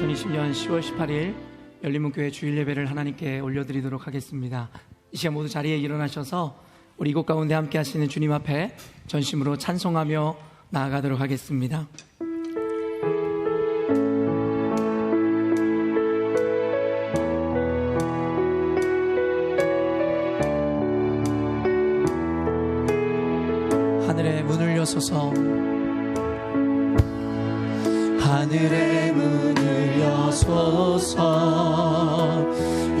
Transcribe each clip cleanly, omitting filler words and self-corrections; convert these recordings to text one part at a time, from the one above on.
2020년 10월 18일 열린문교회 주일 예배를 하나님께 올려드리도록 하겠습니다. 이 시간 모두 자리에 일어나셔서 우리 이곳 가운데 함께 하시는 주님 앞에 전심으로 찬송하며 나아가도록 하겠습니다. 하늘의 문을 여소서, 하늘의 문을 여소서,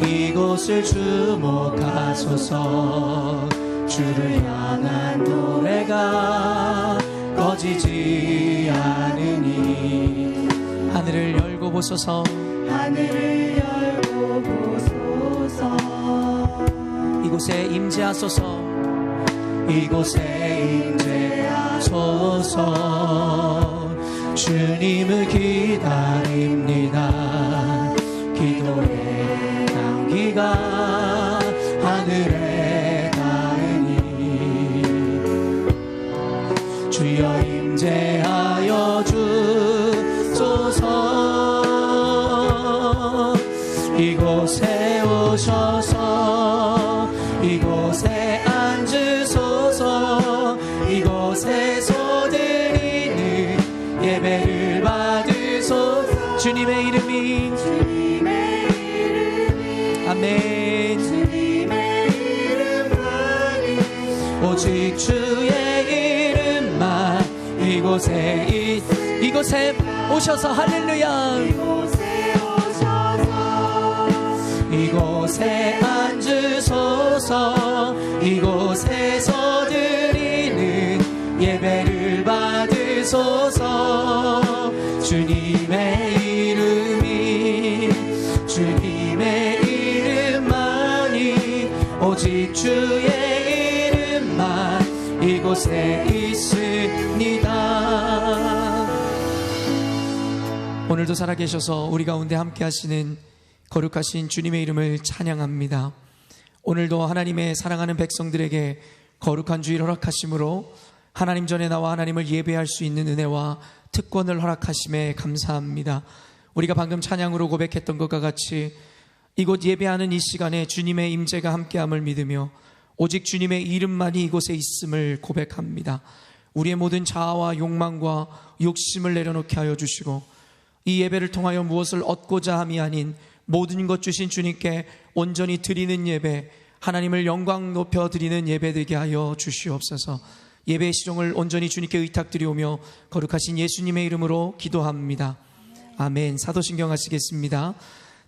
이곳을 주목하소서. 주를 향한 노래가 꺼지지 않으니 하늘을 열고 보소서, 하늘을 열고 보소서. 이곳에 임재하소서, 이곳에 임재하소서. 주님을 기다립니다. 기도의 향기가 하늘에 닿으니 주여 임재하여 주소서. 이곳에 오셔서 이곳에 앉으소서. 이곳에서 드리는 예배를 받으소서. 주님의 이름이 아멘. 주님의 이름만이 오직 주의 이름만 이곳에 오셔서 할렐루야. 이곳에 오셔서 이곳에 앉으소서. 이곳에서 드리는 예배를 받으소서. 주님의 이름만이 오직 주의 이름만 이곳에 있습니다. 오늘도 살아계셔서 우리 가운데 함께 하시는 거룩하신 주님의 이름을 찬양합니다. 오늘도 하나님의 사랑하는 백성들에게 거룩한 주일 허락하심으로 하나님 전에 나와 하나님을 예배할 수 있는 은혜와 특권을 허락하심에 감사합니다. 우리가 방금 찬양으로 고백했던 것과 같이 이곳 예배하는 이 시간에 주님의 임재가 함께함을 믿으며 오직 주님의 이름만이 이곳에 있음을 고백합니다. 우리의 모든 자아와 욕망과 욕심을 내려놓게 하여 주시고 이 예배를 통하여 무엇을 얻고자 함이 아닌 모든 것 주신 주님께 온전히 드리는 예배, 하나님을 영광 높여 드리는 예배 되게 하여 주시옵소서. 예배의 시종을 온전히 주님께 의탁드리오며 거룩하신 예수님의 이름으로 기도합니다. 아멘. 사도신경 하시겠습니다.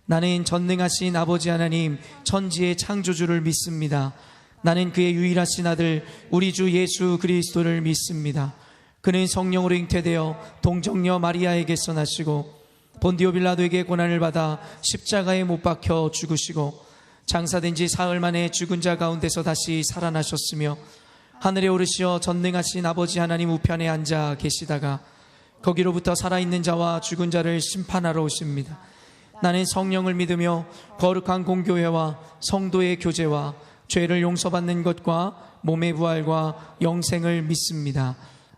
나는 전능하신 아버지 하나님 천지의 창조주를 믿습니다. 나는 그의 유일하신 아들 우리 주 예수 그리스도를 믿습니다. 그는 성령으로 잉태되어 동정녀 마리아에게서 나시고 본디오 빌라도에게 고난을 받아 십자가에 못 박혀 죽으시고 장사된 지 사흘 만에 죽은 자 가운데서 다시 살아나셨으며 하늘에 오르시어 전능하신 아버지 하나님 우편에 앉아 계시다가 거기로부터 살아있는 자와 죽은 자를 심판하러 오십니다. 나는 성령을 믿으며 거룩한 공교회와 성도의 교제와 죄를 용서받는 것과 몸의 부활과 영생을 믿습니다.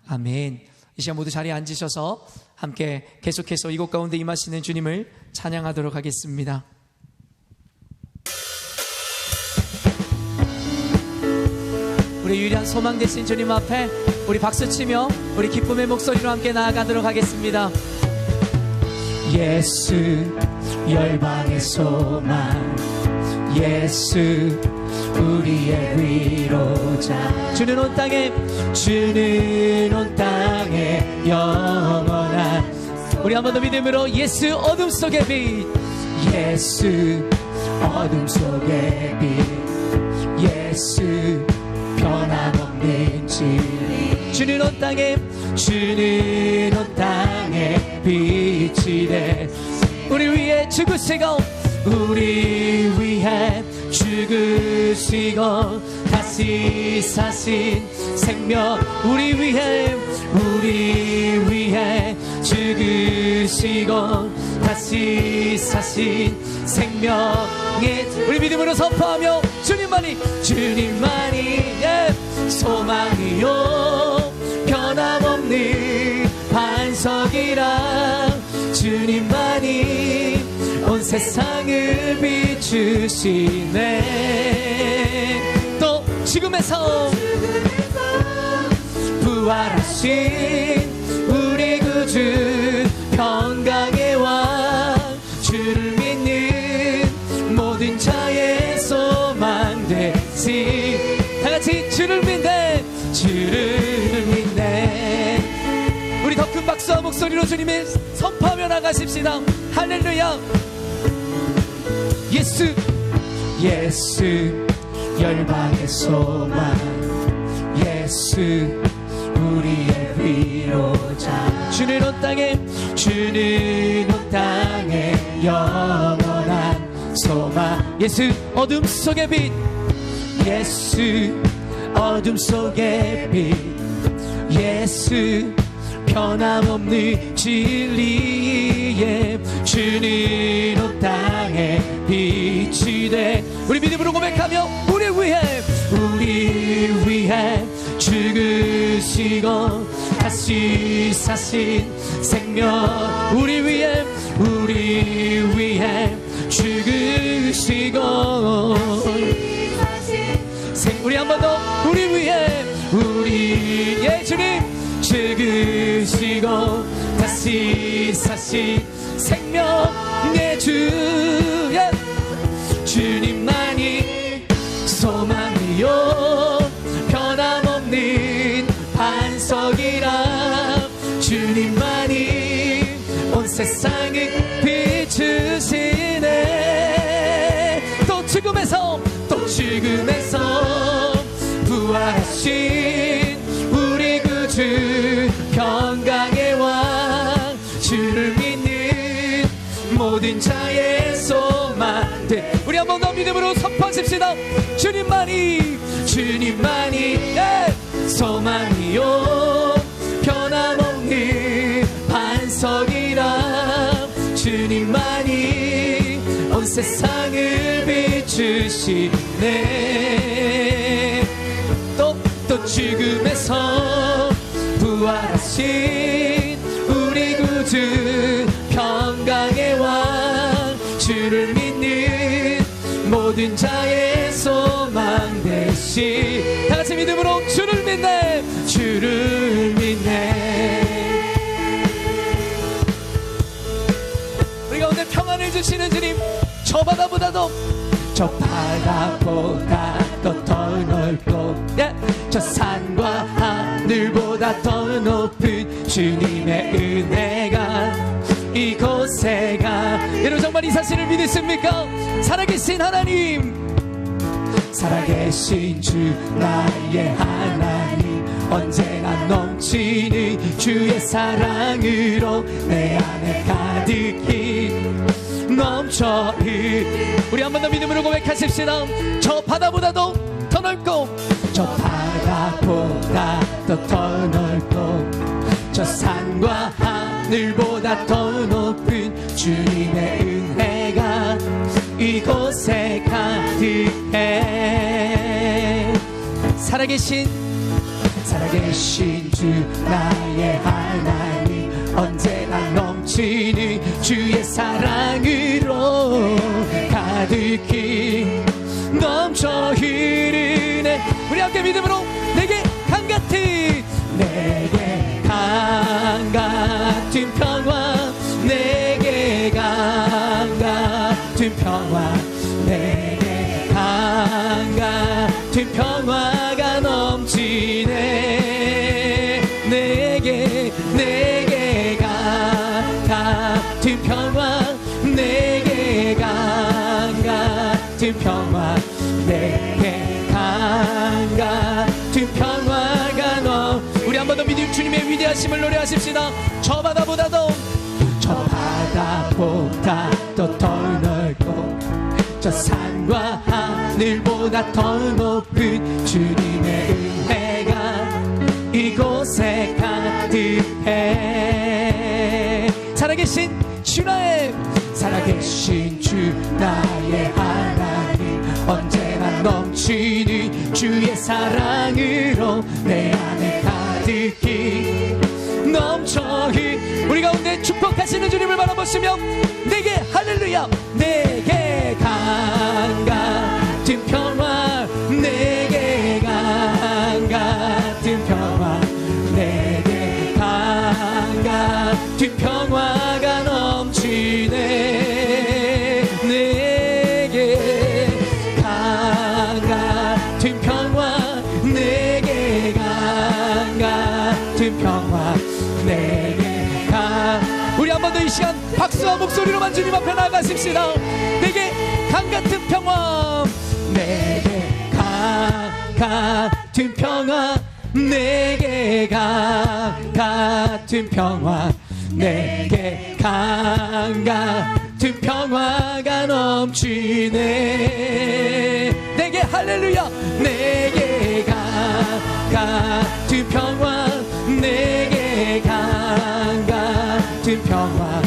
아멘. 이 시간 모두 자리에 앉으셔서 함께 계속해서 이곳 가운데 임하시는 주님을 찬양하도록 하겠습니다. 우리 유일한 소망 되신 주님 앞에 우리 박수치며 우리 기쁨의 목소리로 함께 나아가도록 하겠습니다. 예수 열방의 소망, 예수 우리의 위로자. 주는 온 땅에 영원한 우리 한 번 더 믿음으로 예수 어둠 속의 빛, 예수 어둠 속의 빛, 예수 변함없는 진리. 주는 온 땅에 빛이 돼 우리 위해 죽으시고 우리 위해 죽으시고 다시 사신 생명. 우리 위해 죽으시고 다시 사신 생명의 우리 믿음으로 선포하며 주님만이 소망이요 변함없는 반석이라 주님만이 세상을 비추시네. 또 죽음에서 부활하신 우리 구주 평강의 왕, 주를 믿는 모든 자의 소망 되시. 다같이 주를 믿네, 주를 믿네. 우리 더 큰 박수와 목소리로 주님을 선포하며 나가십시다. 할렐루야. 예수, 예수 열방의 소망, 예수 우리의 위로자. 주는 온 땅에, 주는 온 땅에 영원한 소망. 예수 어둠 속의 빛, 예수 어둠 속의 빛, 예수 변함없는 진리에, 주는 온 땅에 빛이 돼. 우리 믿음으로 고백하며 우리 위해 죽으시고 다시 사신 생명. 우리 위해 죽으시고 우리 한 번 더 우리 위해 주님 죽으시고 다시 사신 생명의 주, 주님만이 소망이요 변함없는 반석이라. 주님만이 온 세상을 비추시네. 또 죽음에서 부활하신 우리 구주 평강의 왕, 주를 믿는 모든 자의 소망. 우리 한 번 더 믿음으로 선포하십시다. 주님만이 소망이요 변함없는 반석이라. 주님만이 온 세상을 비추시네. 또 죽음에서 부활하신 우리 구주 평강의 왕, 주를 믿는 모든 자의 소망 되시. 다같이 믿음으로 주를 믿네, 주를 믿네. 우리 가운데 평안을 주시는 주님, 저 바다보다도 더 넓고 저 산과 하늘보다 더 높은 주님의 은혜가 이곳에가. 여러분 정말 이 사실을 믿으십니까? 살아계신 하나님, 살아계신 주 나의 하나님, 언제나 넘치는 주의 사랑으로 내 안에 가득히 넘쳐 흐르. 우리 한 번 더 믿음으로 고백하십시다. 저 바다보다도 더 넓고 저 바다보다도 더 넓고 저 산과 하늘보다 더 높은 주님의 은혜가 이곳에 가득해. 살아계신 주 나의 하나님, 언제나 넘치는 주의 사랑으로 가득히 넘쳐 흐르네. 우리 함께 믿음으로 내게 강 같은 평화, 내게 강 같은 평화, 내게 강 같은 평화가 넘치네. 내게 강 같은 평화, 내게 강 같은 평화, 내게 강 같은 평화가 넘. 우리 한 번 더 믿음 주님의 위대하심을 노래하십시다. 저 바다보다도 더 넓고 저 산과 하늘보다 더 높은 주님의 은혜가 이곳에 가득해. 살아계신 주 나의 하나님, 언제나 넘치는 주의 사랑으로 내 안에 가득히 넘쳐 흐르. 우리 가운데 축복하시는 주님을 바라보시며 내게 할렐루야, 내게 강 같은 평화, 내게 강 같은 평화, 내게 강 같은 평화가 넘치네. 내게 강 같은 평화, 내게 강 같은 평화, 내게 강. 우리 한 번 더 이 시간 박수와 목소리로만 주님 앞에 나아가십시다. 내게 강 같은 평화, 내게 강 같은 평화, 내게 강 같은 평화, 내게 강 같은 평화가 넘치네. 내게 할렐루야, 내게 강 같은 평화, 내게 강 같은 평화,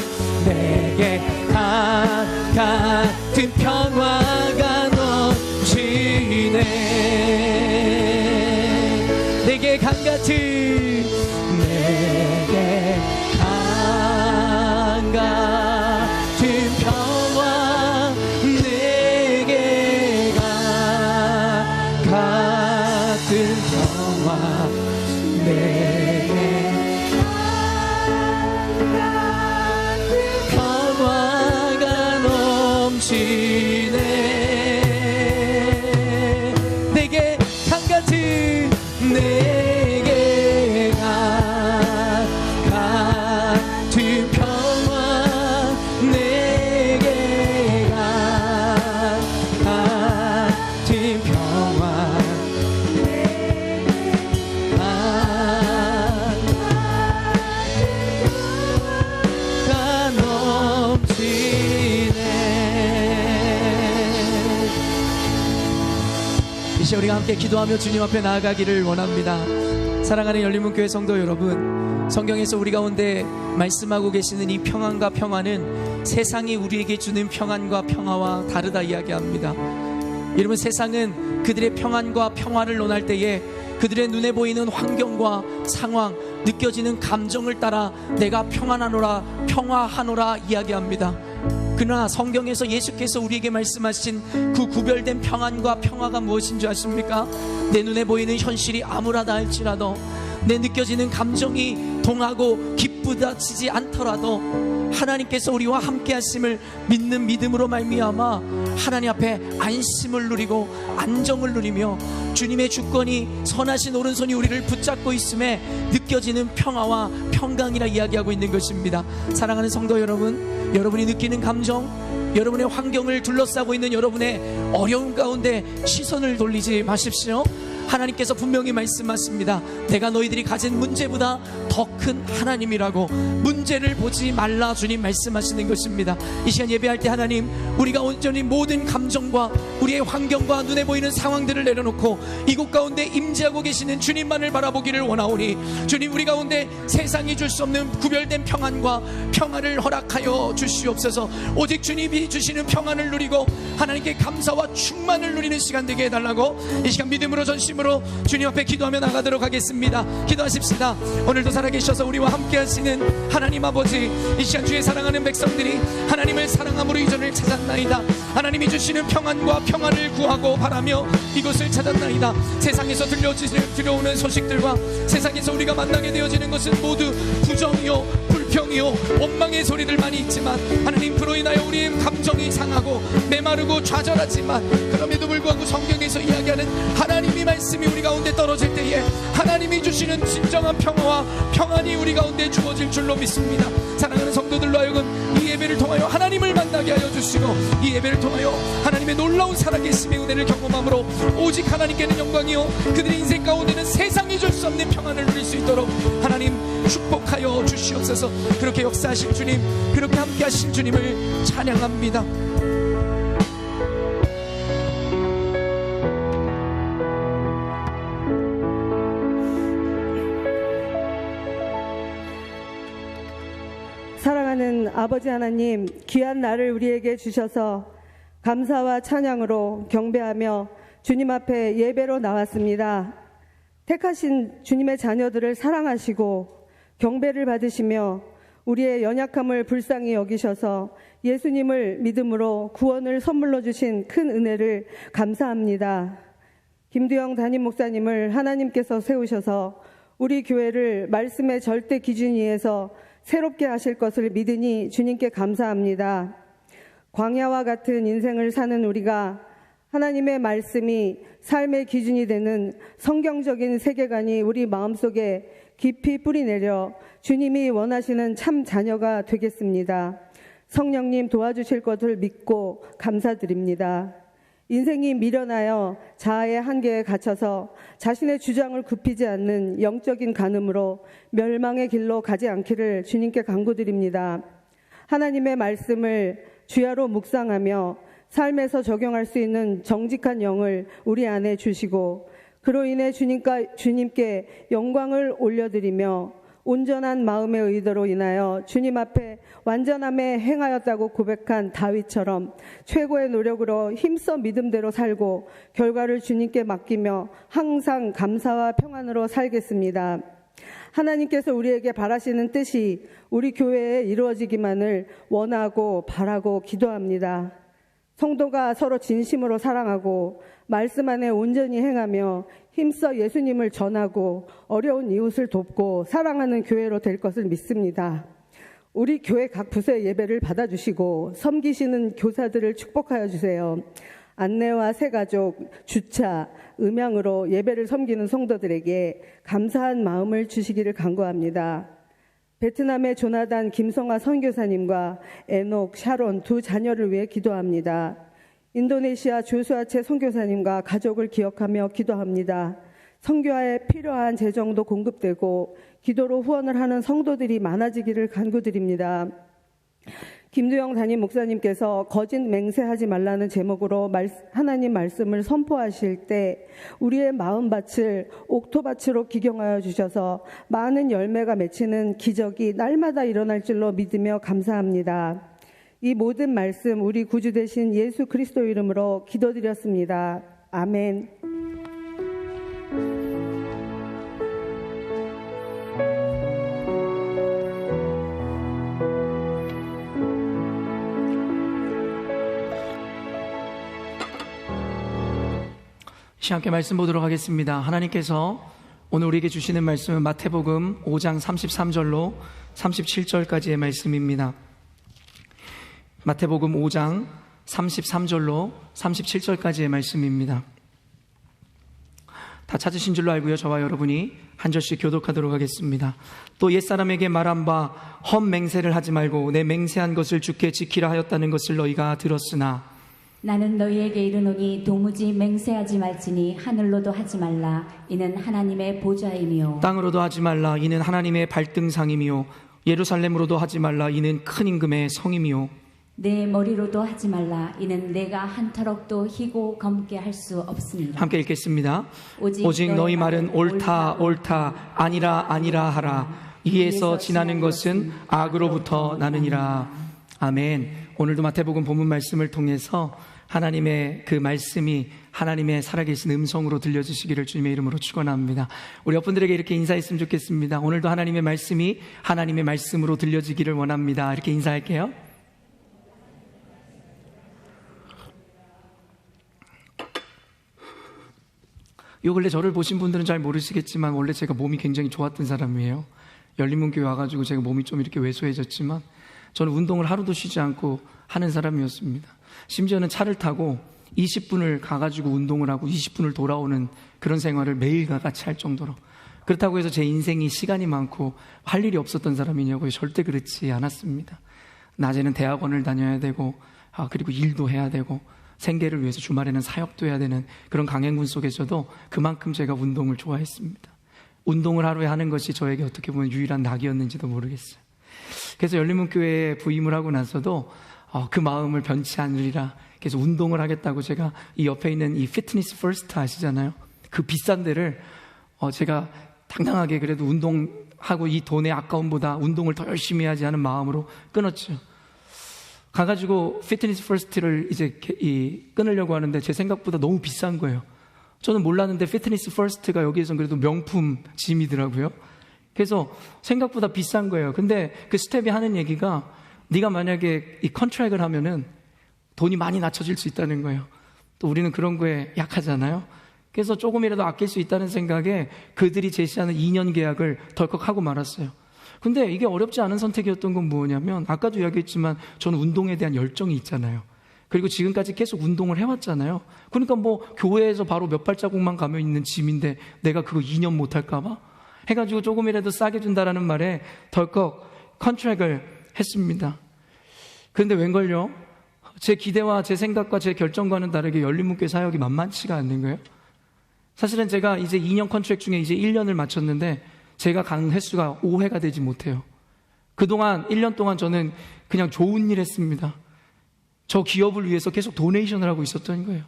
내게 강 같은 평화가 넘치네. 내게 강 같은, 내게 강 같은 평화, 내게 강 같은 평화, 내게 평화가 넘치네. 내게 강 같은, 내게 강 같은 평화, 내게 강 같은 평화, 가 넘치네. 이 시간 우리가 함께 기도하며 주님 앞에 나아가기를 원합니다. 사랑하는 열린문교회 성도 여러분, 성경에서 우리 가운데 말씀하고 계시는 이 평안과 평화는 세상이 우리에게 주는 평안과 평화와 다르다 이야기합니다. 여러분, 세상은 그들의 평안과 평화를 논할 때에 그들의 눈에 보이는 환경과 상황, 느껴지는 감정을 따라 내가 평안하노라, 평화하노라 이야기합니다. 그러나 성경에서 예수께서 우리에게 말씀하신 그 구별된 평안과 평화가 무엇인 줄 아십니까? 내 눈에 보이는 현실이 암울하다 할지라도, 내 느껴지는 감정이 동하고 기쁘다치지 않더라도 하나님께서 우리와 함께 하심을 믿는 믿음으로 말미암아 하나님 앞에 안심을 누리고 안정을 누리며 주님의 주권이 선하신 오른손이 우리를 붙잡고 있음에 느껴지는 평화와 평강이라 이야기하고 있는 것입니다. 사랑하는 성도 여러분, 여러분이 느끼는 감정, 여러분의 환경을 둘러싸고 있는 여러분의 어려움 가운데 시선을 돌리지 마십시오. 하나님께서 분명히 말씀하십니다. 내가 너희들이 가진 문제보다 더 큰 하나님이라고. 문제를 보지 말라 주님 말씀하시는 것입니다. 이 시간 예배할 때 하나님, 우리가 온전히 모든 감정과 우리의 환경과 눈에 보이는 상황들을 내려놓고 이곳 가운데 임재하고 계시는 주님만을 바라보기를 원하오니, 주님 우리 가운데 세상이 줄 수 없는 구별된 평안과 평화를 허락하여 주시옵소서. 오직 주님이 주시는 평안을 누리고 하나님께 감사와 충만을 누리는 시간 되게 해달라고 이 시간 믿음으로 전심으로 주님 앞에 기도하며 나가도록 하겠습니다. 기도하십시다. 오늘도 살아계셔서 우리와 함께 하시는 하나님 아버지, 이 시간 주의 사랑하는 백성들이 하나님을 사랑함으로 이전을 찾았나이다. 하나님이 주시는 평안과 평화를 구하고 바라며 이곳을 찾았나이다. 세상에서 들려오는 소식들과 세상에서 우리가 만나게 되어지는 것은 모두 부정이요 불평이요 원망의 소리들 많이 있지만, 하나님 그로 인하여 우리의 감정이 상하고 메마르고 좌절하지만, 그럼에도 불구하고 성경에서 이야기하는 하나님의 말씀이 우리 가운데 떨어질 때에 하나님이 주시는 진정한 평화와 평안이 우리 가운데 주어질 줄로 믿습니다. 사랑하는 성도들로 하여금 이 예배를 통하여 하나님을 만나게 하여 주시고, 이 예배를 통하여 하나님의 놀라운 살아계심의 은혜를 경험함으로 오직 하나님께는 영광이요 그들의 인생 가운데는 세상이 줄 수 없는 평안을 누릴 수 있도록 하나님 축복하여 주시옵소서. 그렇게 역사하신 주님, 그렇게 함께 하신 주님을 찬양합니다. 사랑하는 아버지 하나님, 귀한 날을 우리에게 주셔서 감사와 찬양으로 경배하며 주님 앞에 예배로 나왔습니다. 택하신 주님의 자녀들을 사랑하시고 경배를 받으시며 우리의 연약함을 불쌍히 여기셔서 예수님을 믿음으로 구원을 선물로 주신 큰 은혜를 감사합니다. 김두영 담임 목사님을 하나님께서 세우셔서 우리 교회를 말씀의 절대 기준 위에서 새롭게 하실 것을 믿으니 주님께 감사합니다. 광야와 같은 인생을 사는 우리가 하나님의 말씀이 삶의 기준이 되는 성경적인 세계관이 우리 마음속에 깊이 뿌리내려 주님이 원하시는 참 자녀가 되겠습니다. 성령님 도와주실 것을 믿고 감사드립니다. 인생이 미련하여 자아의 한계에 갇혀서 자신의 주장을 굽히지 않는 영적인 간음으로 멸망의 길로 가지 않기를 주님께 간구드립니다. 하나님의 말씀을 주야로 묵상하며 삶에서 적용할 수 있는 정직한 영을 우리 안에 주시고 그로 인해 주님께 영광을 올려드리며 온전한 마음의 의도로 인하여 주님 앞에 완전함에 행하였다고 고백한 다윗처럼 최고의 노력으로 힘써 믿음대로 살고 결과를 주님께 맡기며 항상 감사와 평안으로 살겠습니다. 하나님께서 우리에게 바라시는 뜻이 우리 교회에 이루어지기만을 원하고 바라고 기도합니다. 성도가 서로 진심으로 사랑하고 말씀 안에 온전히 행하며 힘써 예수님을 전하고 어려운 이웃을 돕고 사랑하는 교회로 될 것을 믿습니다. 우리 교회 각 부서의 예배를 받아주시고 섬기시는 교사들을 축복하여 주세요. 안내와 새가족, 주차, 음향으로 예배를 섬기는 성도들에게 감사한 마음을 주시기를 간구합니다. 베트남의 조나단 김성아 선교사님과 에녹, 샤론 두 자녀를 위해 기도합니다. 인도네시아 조수아체 선교사님과 가족을 기억하며 기도합니다. 선교에 필요한 재정도 공급되고 기도로 후원을 하는 성도들이 많아지기를 간구드립니다. 김두영 담임 목사님께서 거짓 맹세하지 말라는 제목으로 하나님 말씀을 선포하실 때 우리의 마음밭을 옥토밭으로 기경하여 주셔서 많은 열매가 맺히는 기적이 날마다 일어날 줄로 믿으며 감사합니다. 이 모든 말씀 우리 구주 되신 예수 그리스도 이름으로 기도드렸습니다. 아멘. 함께 말씀 보도록 하겠습니다. 하나님께서 오늘 우리에게 주시는 말씀은 마태복음 5장 33절로 37절까지의 말씀입니다. 마태복음 5장 33절로 37절까지의 말씀입니다. 다 찾으신 줄로 알고요. 저와 여러분이 한 절씩 교독하도록 하겠습니다. 또 옛사람에게 말한 바 헛맹세를 하지 말고 내 맹세한 것을 주께 지키라 하였다는 것을 너희가 들었으나 나는 너희에게 이르노니 도무지 맹세하지 말지니 하늘로도 하지 말라 이는 하나님의 보좌이며 땅으로도 하지 말라 이는 하나님의 발등상이며 예루살렘으로도 하지 말라 이는 큰 임금의 성이며 내 머리로도 하지 말라 이는 내가 한 터럭도 희고 검게 할 수 없습니다. 함께 읽겠습니다. 오직 너희 말은 옳다 옳다 아니라 아니라 하라. 이에서 지나는 것은 악으로부터 나느니라. 아멘. 오늘도 마태복음 본문 말씀을 통해서 하나님의 그 말씀이 하나님의 살아계신 음성으로 들려주시기를 주님의 이름으로 축원합니다. 우리 여러분들에게 이렇게 인사했으면 좋겠습니다. 오늘도 하나님의 말씀이 하나님의 말씀으로 들려지기를 원합니다. 이렇게 인사할게요. 요 근래 저를 보신 분들은 잘 모르시겠지만 원래 제가 몸이 굉장히 좋았던 사람이에요. 열린문교회 와가지고 제가 몸이 좀 이렇게 왜소해졌지만 저는 운동을 하루도 쉬지 않고 하는 사람이었습니다. 심지어는 차를 타고 20분을 가가지고 운동을 하고 20분을 돌아오는 그런 생활을 매일과 같이 할 정도로, 그렇다고 해서 제 인생이 시간이 많고 할 일이 없었던 사람이냐고요? 절대 그렇지 않았습니다. 낮에는 대학원을 다녀야 되고 그리고 일도 해야 되고 생계를 위해서 주말에는 사역도 해야 되는 그런 강행군 속에서도 그만큼 제가 운동을 좋아했습니다. 운동을 하루에 하는 것이 저에게 어떻게 보면 유일한 낙이었는지도 모르겠어요. 그래서 열린문교회에 부임을 하고 나서도 그 마음을 변치 않으리라. 그래서 운동을 하겠다고 제가 이 옆에 있는 이 피트니스 퍼스트 아시잖아요? 그 비싼 데를 제가 당당하게 그래도 운동하고 이 돈의 아까움보다 운동을 더 열심히 해야지 하는 마음으로 끊었죠. 가가지고 피트니스 퍼스트를 이제 끊으려고 하는데 제 생각보다 너무 비싼 거예요. 저는 몰랐는데 피트니스 퍼스트가 여기에선 그래도 명품 짐이더라고요. 그래서 생각보다 비싼 거예요. 근데 그 스텝이 하는 얘기가 네가 만약에 이 컨트랙을 하면은 돈이 많이 낮춰질 수 있다는 거예요. 또 우리는 그런 거에 약하잖아요. 그래서 조금이라도 아낄 수 있다는 생각에 그들이 제시하는 2년 계약을 덜컥 하고 말았어요. 근데 이게 어렵지 않은 선택이었던 건 뭐냐면 아까도 이야기했지만 저는 운동에 대한 열정이 있잖아요. 그리고 지금까지 계속 운동을 해왔잖아요. 그러니까 뭐 교회에서 바로 몇 발자국만 가면 있는 짐인데 내가 그거 2년 못할까 봐 해가지고 조금이라도 싸게 준다라는 말에 덜컥 컨트랙을 했습니다. 그런데 웬걸요? 제 기대와 제 생각과 제 결정과는 다르게 열린문교회 사역이 만만치가 않는 거예요. 사실은 제가 이제 2년 컨트랙 중에 이제 1년을 마쳤는데 제가 간 횟수가 5회가 되지 못해요. 그동안 1년 동안 저는 그냥 좋은 일 했습니다. 저 기업을 위해서 계속 도네이션을 하고 있었던 거예요.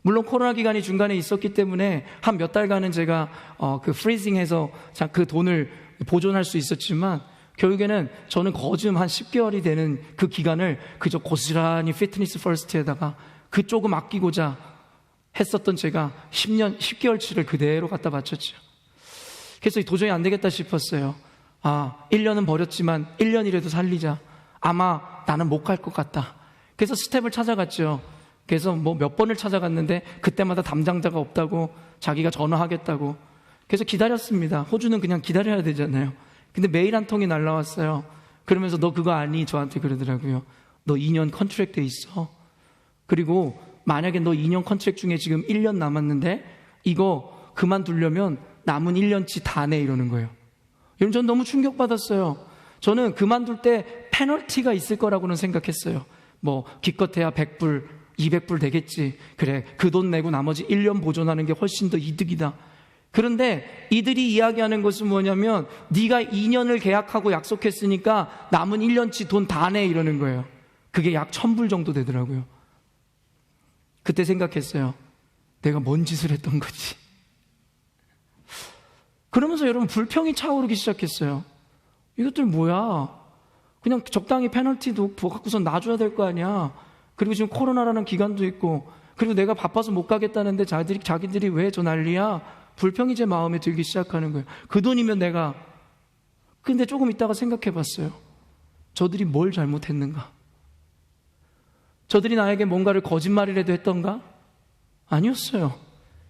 물론 코로나 기간이 중간에 있었기 때문에 한 몇 달간은 제가 그 프리징해서 그 돈을 보존할 수 있었지만 결국에는 저는 거즘 한 10개월이 되는 그 기간을 그저 고스란히 피트니스 퍼스트에다가 그 조금 아끼고자 했었던 제가 10개월치를 그대로 갖다 바쳤죠. 그래서 도저히 안 되겠다 싶었어요. 1년은 버렸지만 1년이라도 살리자. 아마 나는 못 갈 것 같다. 그래서 스텝을 찾아갔죠. 그래서 뭐 몇 번을 찾아갔는데 그때마다 담당자가 없다고 자기가 전화하겠다고. 그래서 기다렸습니다. 호주는 그냥 기다려야 되잖아요. 근데 메일 한 통이 날라왔어요. 그러면서 너 그거 아니? 저한테 그러더라고요. 너 2년 컨트랙 돼 있어. 그리고 만약에 너 2년 컨트랙 중에 지금 1년 남았는데 이거 그만두려면 남은 1년치 다 내 이러는 거예요. 여러분 전 너무 충격받았어요. 저는 그만둘 때 페널티가 있을 거라고는 생각했어요. 뭐 기껏해야 100불, 200불 되겠지. 그래 그 돈 내고 나머지 1년 보존하는 게 훨씬 더 이득이다. 그런데 이들이 이야기하는 것은 뭐냐면 네가 2년을 계약하고 약속했으니까 남은 1년치 돈 다 내 이러는 거예요. 그게 약 1,000불 정도 되더라고요. 그때 생각했어요. 내가 뭔 짓을 했던 거지. 그러면서 여러분 불평이 차오르기 시작했어요. 이것들 뭐야? 그냥 적당히 페널티도 갖고서 놔줘야 될 거 아니야. 그리고 지금 코로나라는 기간도 있고 그리고 내가 바빠서 못 가겠다는데 자기들이 왜 저 난리야? 불평이 제 마음에 들기 시작하는 거예요. 그 돈이면 내가. 근데 조금 있다가 생각해 봤어요. 저들이 뭘 잘못했는가? 저들이 나에게 뭔가를 거짓말이라도 했던가? 아니었어요.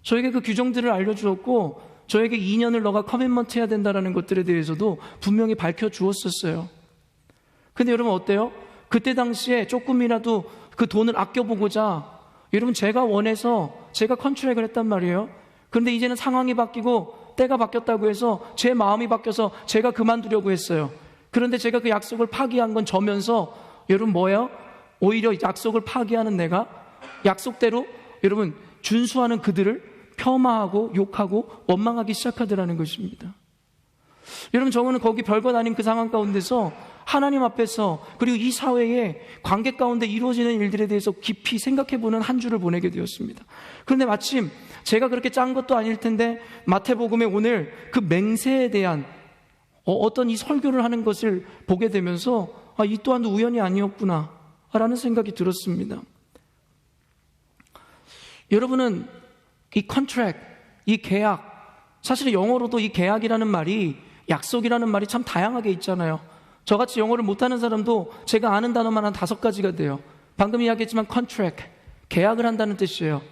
저에게 그 규정들을 알려주었고 저에게 2년을 너가 커밋먼트 해야 된다는 것들에 대해서도 분명히 밝혀주었었어요. 근데 여러분 어때요? 그때 당시에 조금이라도 그 돈을 아껴보고자 여러분 제가 원해서 제가 컨트랙을 했단 말이에요. 그런데 이제는 상황이 바뀌고 때가 바뀌었다고 해서 제 마음이 바뀌어서 제가 그만두려고 했어요. 그런데 제가 그 약속을 파기한 건 저면서 여러분 뭐예요? 오히려 약속을 파기하는 내가 약속대로 여러분 준수하는 그들을 폄하하고 욕하고 원망하기 시작하더라는 것입니다. 여러분 저는 거기 별것 아닌 그 상황 가운데서 하나님 앞에서 그리고 이 사회의 관계 가운데 이루어지는 일들에 대해서 깊이 생각해보는 한 주를 보내게 되었습니다. 그런데 마침 제가 그렇게 짠 것도 아닐 텐데 마태복음에 오늘 그 맹세에 대한 어떤 이 설교를 하는 것을 보게 되면서 이 또한 우연이 아니었구나 라는 생각이 들었습니다. 여러분은 이 컨트랙, 이 계약, 사실 영어로도 이 계약이라는 말이 약속이라는 말이 참 다양하게 있잖아요. 저같이 영어를 못하는 사람도 제가 아는 단어만 한 5가지가 돼요. 방금 이야기했지만 컨트랙, 계약을 한다는 뜻이에요.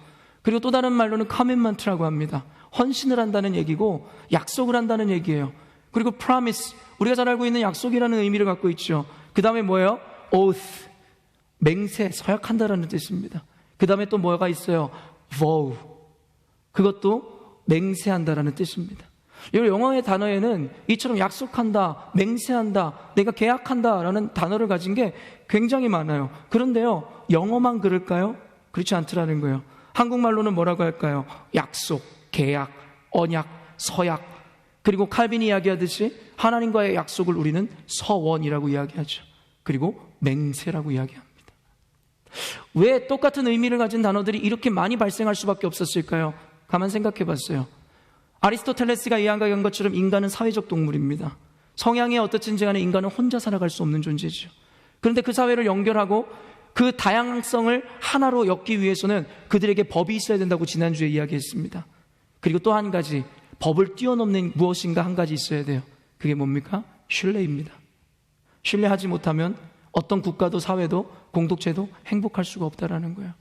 그리고 또 다른 말로는 커밋먼트라고 합니다. 헌신을 한다는 얘기고 약속을 한다는 얘기예요. 그리고 promise, 우리가 잘 알고 있는 약속이라는 의미를 갖고 있죠. 그 다음에 뭐예요? oath, 맹세, 서약한다라는 뜻입니다. 그 다음에 또 뭐가 있어요? vow, 그것도 맹세한다라는 뜻입니다. 이 영어의 단어에는 이처럼 약속한다, 맹세한다, 내가 계약한다라는 단어를 가진 게 굉장히 많아요. 그런데요, 영어만 그럴까요? 그렇지 않더라는 거예요. 한국말로는 뭐라고 할까요? 약속, 계약, 언약, 서약. 그리고 칼빈이 이야기하듯이 하나님과의 약속을 우리는 서원이라고 이야기하죠. 그리고 맹세라고 이야기합니다. 왜 똑같은 의미를 가진 단어들이 이렇게 많이 발생할 수밖에 없었을까요? 가만 생각해 봤어요. 아리스토텔레스가 이야기한 것처럼 인간은 사회적 동물입니다. 성향이 어떻든지 간에 인간은 혼자 살아갈 수 없는 존재죠. 그런데 그 사회를 연결하고 그 다양성을 하나로 엮기 위해서는 그들에게 법이 있어야 된다고 지난주에 이야기했습니다. 그리고 또 한 가지, 법을 뛰어넘는 무엇인가 한 가지 있어야 돼요. 그게 뭡니까? 신뢰입니다. 신뢰하지 못하면 어떤 국가도 사회도 공동체도 행복할 수가 없다라는 거예요.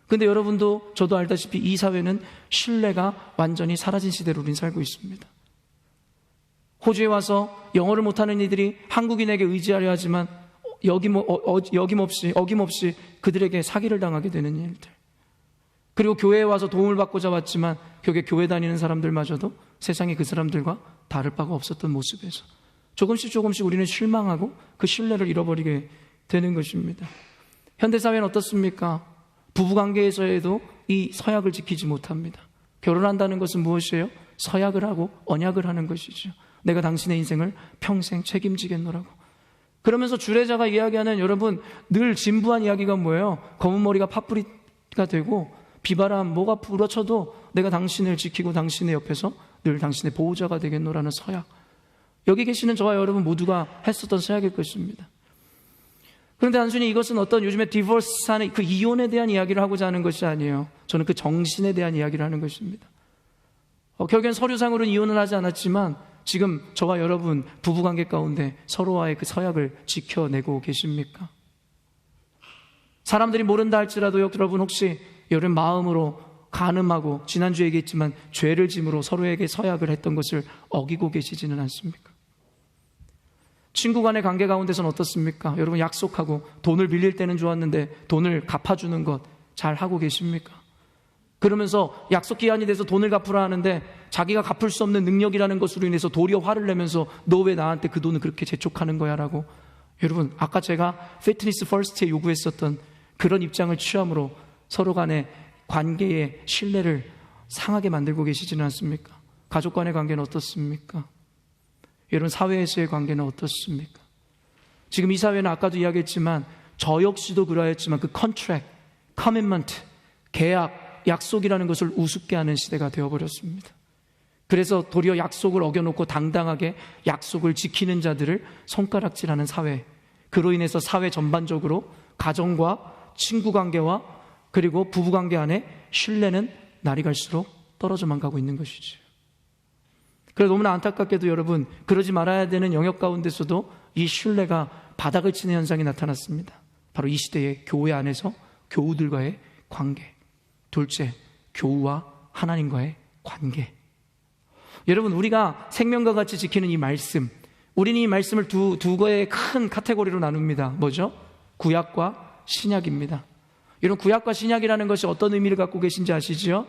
근데 여러분도 저도 알다시피 이 사회는 신뢰가 완전히 사라진 시대로 우린 살고 있습니다. 호주에 와서 영어를 못하는 이들이 한국인에게 의지하려 하지만 어김없이 그들에게 사기를 당하게 되는 일들. 그리고 교회에 와서 도움을 받고자 왔지만 결국에 교회 다니는 사람들마저도 세상에 그 사람들과 다를 바가 없었던 모습에서 조금씩 우리는 실망하고 그 신뢰를 잃어버리게 되는 것입니다. 현대사회는 어떻습니까? 부부관계에서에도 이 서약을 지키지 못합니다. 결혼한다는 것은 무엇이에요? 서약을 하고 언약을 하는 것이죠. 내가 당신의 인생을 평생 책임지겠노라고. 그러면서 주례자가 이야기하는 여러분 늘 진부한 이야기가 뭐예요? 검은 머리가 팥뿌리가 되고 비바람 뭐가 불어쳐도 내가 당신을 지키고 당신의 옆에서 늘 당신의 보호자가 되겠노라는 서약. 여기 계시는 저와 여러분 모두가 했었던 서약일 것입니다. 그런데 단순히 이것은 어떤 요즘에 디보스하는 그 이혼에 대한 이야기를 하고자 하는 것이 아니에요. 저는 그 정신에 대한 이야기를 하는 것입니다. 결국엔 서류상으로는 이혼을 하지 않았지만 지금 저와 여러분 부부관계 가운데 서로와의 그 서약을 지켜내고 계십니까? 사람들이 모른다 할지라도 여러분 혹시 여러분 마음으로 간음하고 지난주에 얘기했지만 죄를 짐으로 서로에게 서약을 했던 것을 어기고 계시지는 않습니까? 친구 간의 관계 가운데서는 어떻습니까? 여러분 약속하고 돈을 빌릴 때는 좋았는데 돈을 갚아주는 것 잘 하고 계십니까? 그러면서 약속 기한이 돼서 돈을 갚으라 하는데 자기가 갚을 수 없는 능력이라는 것으로 인해서 도리어 화를 내면서 너 왜 나한테 그 돈을 그렇게 재촉하는 거야? 라고. 여러분 아까 제가 피트니스 퍼스트에 요구했었던 그런 입장을 취함으로 서로 간의 관계의 신뢰를 상하게 만들고 계시지는 않습니까? 가족 간의 관계는 어떻습니까? 여러분 사회에서의 관계는 어떻습니까? 지금 이 사회는 아까도 이야기했지만 저 역시도 그러했지만 그 컨트랙트, 커밋먼트, 계약, 약속이라는 것을 우습게 하는 시대가 되어버렸습니다. 그래서 도리어 약속을 어겨놓고 당당하게 약속을 지키는 자들을 손가락질하는 사회, 그로 인해서 사회 전반적으로 가정과 친구관계와 그리고 부부관계 안에 신뢰는 날이 갈수록 떨어져만 가고 있는 것이죠. 그래서 너무나 안타깝게도 여러분 그러지 말아야 되는 영역 가운데서도 이 신뢰가 바닥을 치는 현상이 나타났습니다. 바로 이 시대의 교회 안에서 교우들과의 관계, 둘째 교우와 하나님과의 관계. 여러분 우리가 생명과 같이 지키는 이 말씀, 우리는 이 말씀을 두 개의 큰 카테고리로 나눕니다. 뭐죠? 구약과 신약입니다. 이런 구약과 신약이라는 것이 어떤 의미를 갖고 계신지 아시죠?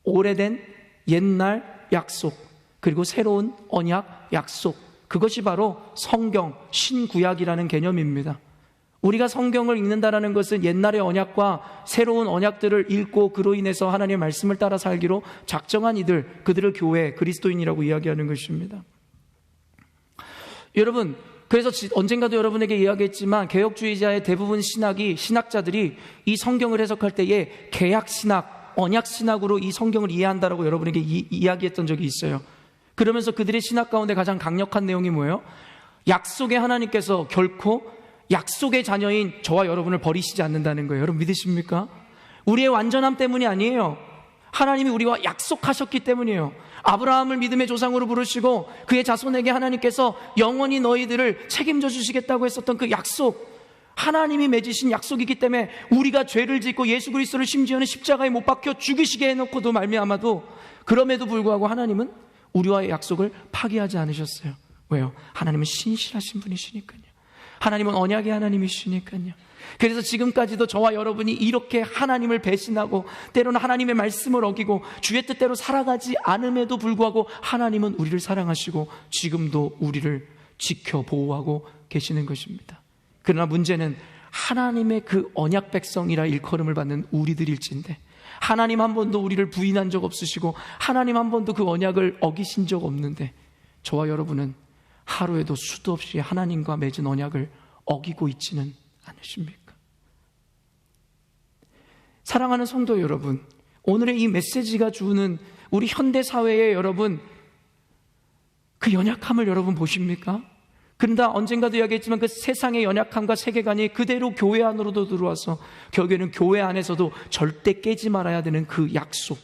오래된 옛날 약속, 그리고 새로운 언약 약속, 그것이 바로 성경, 신구약이라는 개념입니다. 우리가 성경을 읽는다는 것은 옛날의 언약과 새로운 언약들을 읽고 그로 인해서 하나님의 말씀을 따라 살기로 작정한 이들, 그들을 교회, 그리스도인이라고 이야기하는 것입니다. 여러분, 그래서 언젠가도 여러분에게 이야기했지만 개혁주의자의 대부분 신학자들이 이 성경을 해석할 때에 개약신학, 언약신학으로 이 성경을 이해한다라고 여러분에게 이야기했던 적이 있어요. 그러면서 그들의 신학 가운데 가장 강력한 내용이 뭐예요? 약속의 하나님께서 결코 약속의 자녀인 저와 여러분을 버리시지 않는다는 거예요. 여러분 믿으십니까? 우리의 완전함 때문이 아니에요. 하나님이 우리와 약속하셨기 때문이에요. 아브라함을 믿음의 조상으로 부르시고 그의 자손에게 하나님께서 영원히 너희들을 책임져 주시겠다고 했었던 그 약속, 하나님이 맺으신 약속이기 때문에 우리가 죄를 짓고 예수 그리스도를 심지어는 십자가에 못 박혀 죽이시게 해놓고도 말미암아도 그럼에도 불구하고 하나님은 우리와의 약속을 파기하지 않으셨어요. 왜요? 하나님은 신실하신 분이시니까요. 하나님은 언약의 하나님이시니까요. 그래서 지금까지도 저와 여러분이 이렇게 하나님을 배신하고 때로는 하나님의 말씀을 어기고 주의 뜻대로 살아가지 않음에도 불구하고 하나님은 우리를 사랑하시고 지금도 우리를 지켜 보호하고 계시는 것입니다. 그러나 문제는 하나님의 그 언약 백성이라 일컬음을 받는 우리들일진데 하나님 한 번도 우리를 부인한 적 없으시고 하나님 한 번도 그 언약을 어기신 적 없는데 저와 여러분은 하루에도 수도 없이 하나님과 맺은 언약을 어기고 있지는 않으십니까? 사랑하는 성도 여러분, 오늘의 이 메시지가 주는 우리 현대사회의 여러분 그 연약함을 여러분 보십니까? 그런데 언젠가도 이야기했지만 그 세상의 연약함과 세계관이 그대로 교회 안으로도 들어와서 결국에는 교회 안에서도 절대 깨지 말아야 되는 그 약속,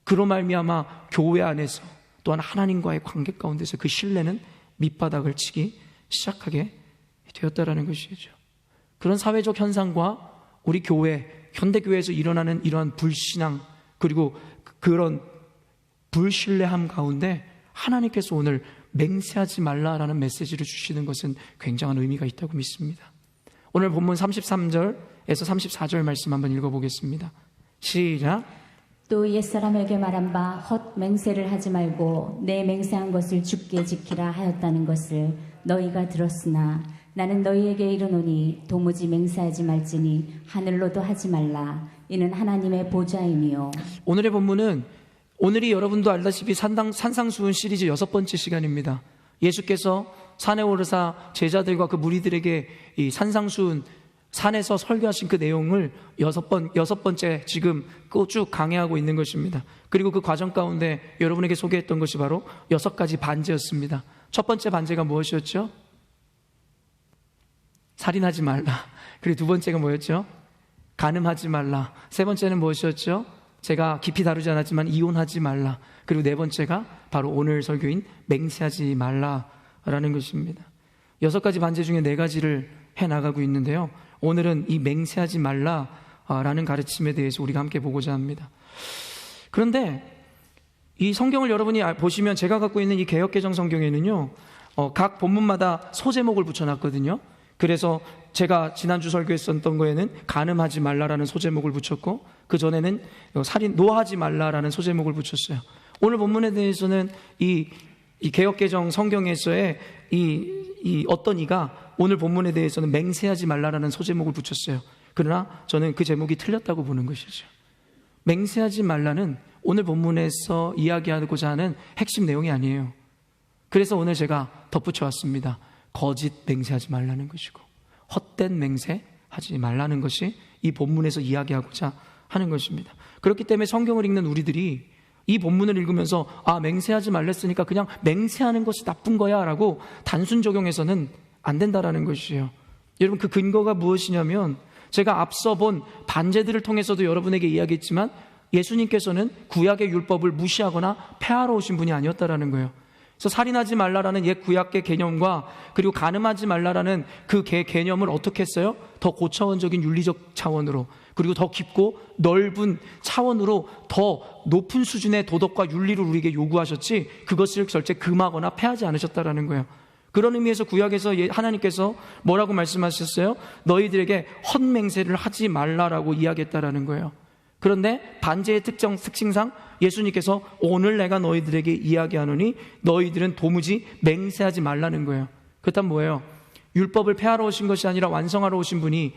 그로 말미암아 교회 안에서 또한 하나님과의 관계 가운데서 그 신뢰는 밑바닥을 치기 시작하게 되었다라는 것이죠. 그런 사회적 현상과 우리 교회, 현대교회에서 일어나는 이러한 불신앙 그리고 그런 불신뢰함 가운데 하나님께서 오늘 맹세하지 말라라는 메시지를 주시는 것은 굉장한 의미가 있다고 믿습니다. 오늘 본문 33절에서 34절 말씀 한번 읽어보겠습니다. 시작. 또 옛사람에게 말한 바 헛 맹세를 하지 말고 내 맹세한 것을 주께 지키라 하였다는 것을 너희가 들었으나 나는 너희에게 이르노니 도무지 맹세하지 말지니 하늘로도 하지 말라. 이는 하나님의 보좌이니요. 오늘의 본문은 오늘이 여러분도 알다시피 산상수훈 시리즈 6번째 시간입니다. 예수께서 산에 오르사 제자들과 그 무리들에게 이 산상수훈 산에서 설교하신 그 내용을 여섯 번째 지금 쭉 강해하고 있는 것입니다. 그리고 그 과정 가운데 여러분에게 소개했던 것이 바로 6가지 반제였습니다. 첫 번째 반제가 무엇이었죠? 살인하지 말라. 그리고 두 번째가 뭐였죠? 간음하지 말라. 세 번째는 무엇이었죠? 제가 깊이 다루지 않았지만 이혼하지 말라. 그리고 네 번째가 바로 오늘 설교인 맹세하지 말라라는 것입니다. 6가지 반제 중에 4가지를 해나가고 있는데요. 오늘은 이 맹세하지 말라라는 가르침에 대해서 우리가 함께 보고자 합니다. 그런데 이 성경을 여러분이 보시면 제가 갖고 있는 이 개역개정 성경에는요, 각 본문마다 소제목을 붙여놨거든요. 그래서 제가 지난주 설교했었던 거에는 간음하지 말라라는 소제목을 붙였고, 그 전에는 노하지 말라라는 소제목을 붙였어요. 오늘 본문에 대해서는 이 개역개정 성경에서의 이 어떤 이가 오늘 본문에 대해서는 맹세하지 말라라는 소제목을 붙였어요. 그러나 저는 그 제목이 틀렸다고 보는 것이죠. 맹세하지 말라는 오늘 본문에서 이야기하고자 하는 핵심 내용이 아니에요. 그래서 오늘 제가 덧붙여 왔습니다. 거짓 맹세하지 말라는 것이고 헛된 맹세하지 말라는 것이 이 본문에서 이야기하고자 하는 것입니다. 그렇기 때문에 성경을 읽는 우리들이 이 본문을 읽으면서 맹세하지 말랬으니까 그냥 맹세하는 것이 나쁜 거야 라고 단순 적용해서는 안 된다라는 것이에요. 여러분, 그 근거가 무엇이냐면 제가 앞서 본 반제들을 통해서도 여러분에게 이야기했지만 예수님께서는 구약의 율법을 무시하거나 폐하러 오신 분이 아니었다라는 거예요. 그래서 살인하지 말라라는 옛 구약의 개념과 그리고 간음하지 말라라는 그 개념을 어떻게 했어요? 더 고차원적인 윤리적 차원으로, 그리고 더 깊고 넓은 차원으로 더 높은 수준의 도덕과 윤리를 우리에게 요구하셨지 그것을 절대 금하거나 폐하지 않으셨다라는 거예요. 그런 의미에서 구약에서 하나님께서 뭐라고 말씀하셨어요? 너희들에게 헛맹세를 하지 말라라고 이야기했다라는 거예요. 그런데 반제의 특징상 예수님께서 오늘 내가 너희들에게 이야기하노니 너희들은 도무지 맹세하지 말라는 거예요. 그렇다면 뭐예요? 율법을 폐하러 오신 것이 아니라 완성하러 오신 분이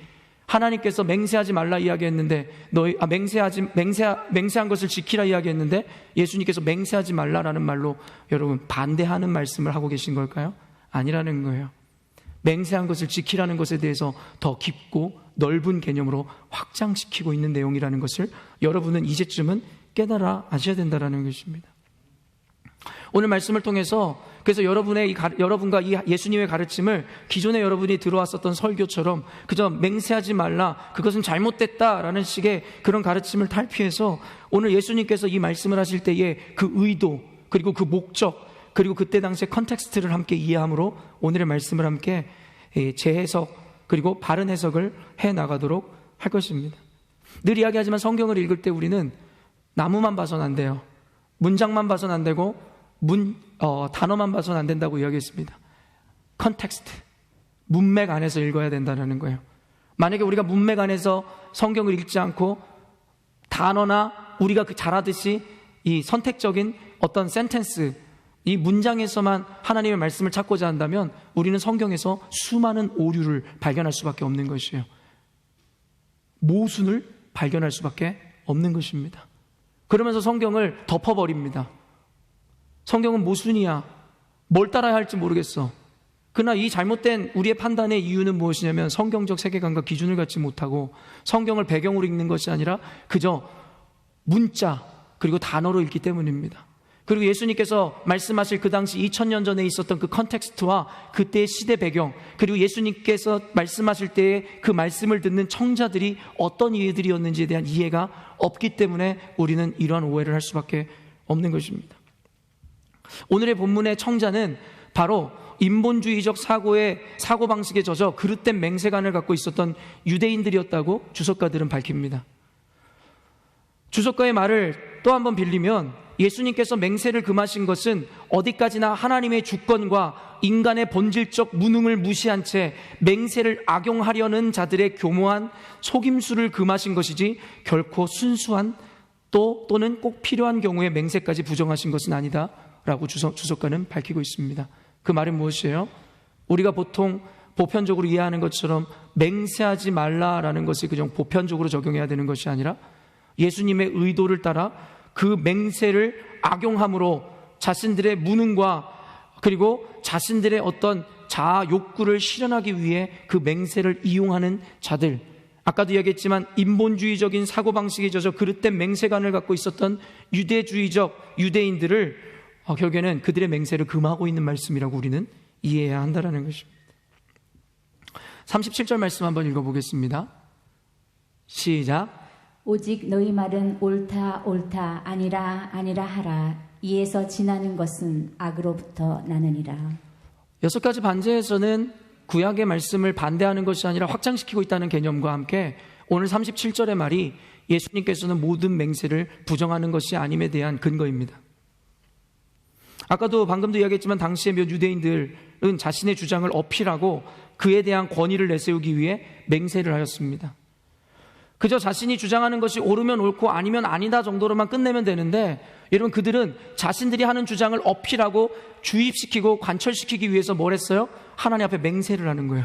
하나님께서 맹세하지 말라 이야기했는데 맹세한 것을 지키라 이야기했는데 예수님께서 맹세하지 말라라는 말로 여러분 반대하는 말씀을 하고 계신 걸까요? 아니라는 거예요. 맹세한 것을 지키라는 것에 대해서 더 깊고 넓은 개념으로 확장시키고 있는 내용이라는 것을 여러분은 이제쯤은 깨달아 아셔야 된다는 것입니다. 오늘 말씀을 통해서 그래서 여러분과 이 예수님의 가르침을 기존에 여러분이 들어왔었던 설교처럼 그저 맹세하지 말라, 그것은 잘못됐다라는 식의 그런 가르침을 탈피해서 오늘 예수님께서 이 말씀을 하실 때의 그 의도 그리고 그 목적 그리고 그때 당시의 컨텍스트를 함께 이해함으로 오늘의 말씀을 함께 재해석 그리고 바른 해석을 해나가도록 할 것입니다. 늘 이야기하지만 성경을 읽을 때 우리는 나무만 봐서는 안 돼요. 문장만 봐서는 안 되고 단어만 봐서는 안 된다고 이야기했습니다. 컨텍스트, 문맥 안에서 읽어야 된다는 거예요. 만약에 우리가 문맥 안에서 성경을 읽지 않고 단어나 우리가 잘 하듯이 이 선택적인 어떤 센텐스, 이 문장에서만 하나님의 말씀을 찾고자 한다면 우리는 성경에서 수많은 오류를 발견할 수밖에 없는 것이에요. 모순을 발견할 수밖에 없는 것입니다. 그러면서 성경을 덮어버립니다. 성경은 모순이야. 뭘 따라야 할지 모르겠어. 그러나 이 잘못된 우리의 판단의 이유는 무엇이냐면 성경적 세계관과 기준을 갖지 못하고 성경을 배경으로 읽는 것이 아니라 그저 문자 그리고 단어로 읽기 때문입니다. 그리고 예수님께서 말씀하실 그 당시 2000년 전에 있었던 그 컨텍스트와 그때의 시대 배경, 그리고 예수님께서 말씀하실 때의 그 말씀을 듣는 청자들이 어떤 이들이었는지에 대한 이해가 없기 때문에 우리는 이러한 오해를 할 수밖에 없는 것입니다. 오늘의 본문의 청자는 바로 인본주의적 사고방식에 젖어 그릇된 맹세관을 갖고 있었던 유대인들이었다고 주석가들은 밝힙니다. 주석가의 말을 또 한번 빌리면 예수님께서 맹세를 금하신 것은 어디까지나 하나님의 주권과 인간의 본질적 무능을 무시한 채 맹세를 악용하려는 자들의 교모한 속임수를 금하신 것이지 결코 순수한 또는 꼭 필요한 경우에 맹세까지 부정하신 것은 아니다라고 주석가는 밝히고 있습니다. 그 말은 무엇이에요? 우리가 보통 보편적으로 이해하는 것처럼 맹세하지 말라라는 것을 그냥 보편적으로 적용해야 되는 것이 아니라 예수님의 의도를 따라 그 맹세를 악용함으로 자신들의 무능과 그리고 자신들의 어떤 자아 욕구를 실현하기 위해 그 맹세를 이용하는 자들, 아까도 이야기했지만 인본주의적인 사고방식에 젖어 그릇된 맹세관을 갖고 있었던 유대주의적 유대인들을 결국에는 그들의 맹세를 금하고 있는 말씀이라고 우리는 이해해야 한다는 것입니다. 37절 말씀 한번 읽어보겠습니다. 시작. 오직 너희 말은 옳다 옳다 아니라 아니라 하라. 이에서 지나는 것은 악으로부터 나느니라. 6가지 반제에서는 구약의 말씀을 반대하는 것이 아니라 확장시키고 있다는 개념과 함께 오늘 37절의 말이 예수님께서는 모든 맹세를 부정하는 것이 아님에 대한 근거입니다. 아까도 방금도 이야기했지만 당시의 몇 유대인들은 자신의 주장을 어필하고 그에 대한 권위를 내세우기 위해 맹세를 하였습니다. 그저 자신이 주장하는 것이 옳으면 옳고 아니면 아니다 정도로만 끝내면 되는데, 여러분, 그들은 자신들이 하는 주장을 어필하고 주입시키고 관철시키기 위해서 뭘 했어요? 하나님 앞에 맹세를 하는 거예요.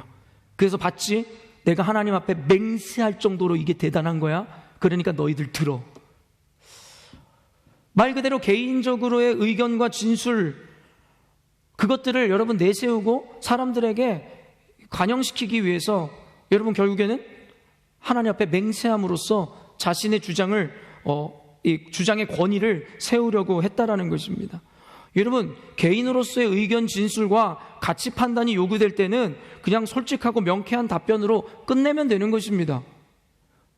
그래서 봤지? 내가 하나님 앞에 맹세할 정도로 이게 대단한 거야? 그러니까 너희들 들어. 말 그대로 개인적으로의 의견과 진술, 그것들을 여러분 내세우고 사람들에게 관영시키기 위해서 여러분 결국에는 하나님 앞에 맹세함으로써 자신의 주장을 이 주장의 권위를 세우려고 했다라는 것입니다. 여러분, 개인으로서의 의견 진술과 가치 판단이 요구될 때는 그냥 솔직하고 명쾌한 답변으로 끝내면 되는 것입니다.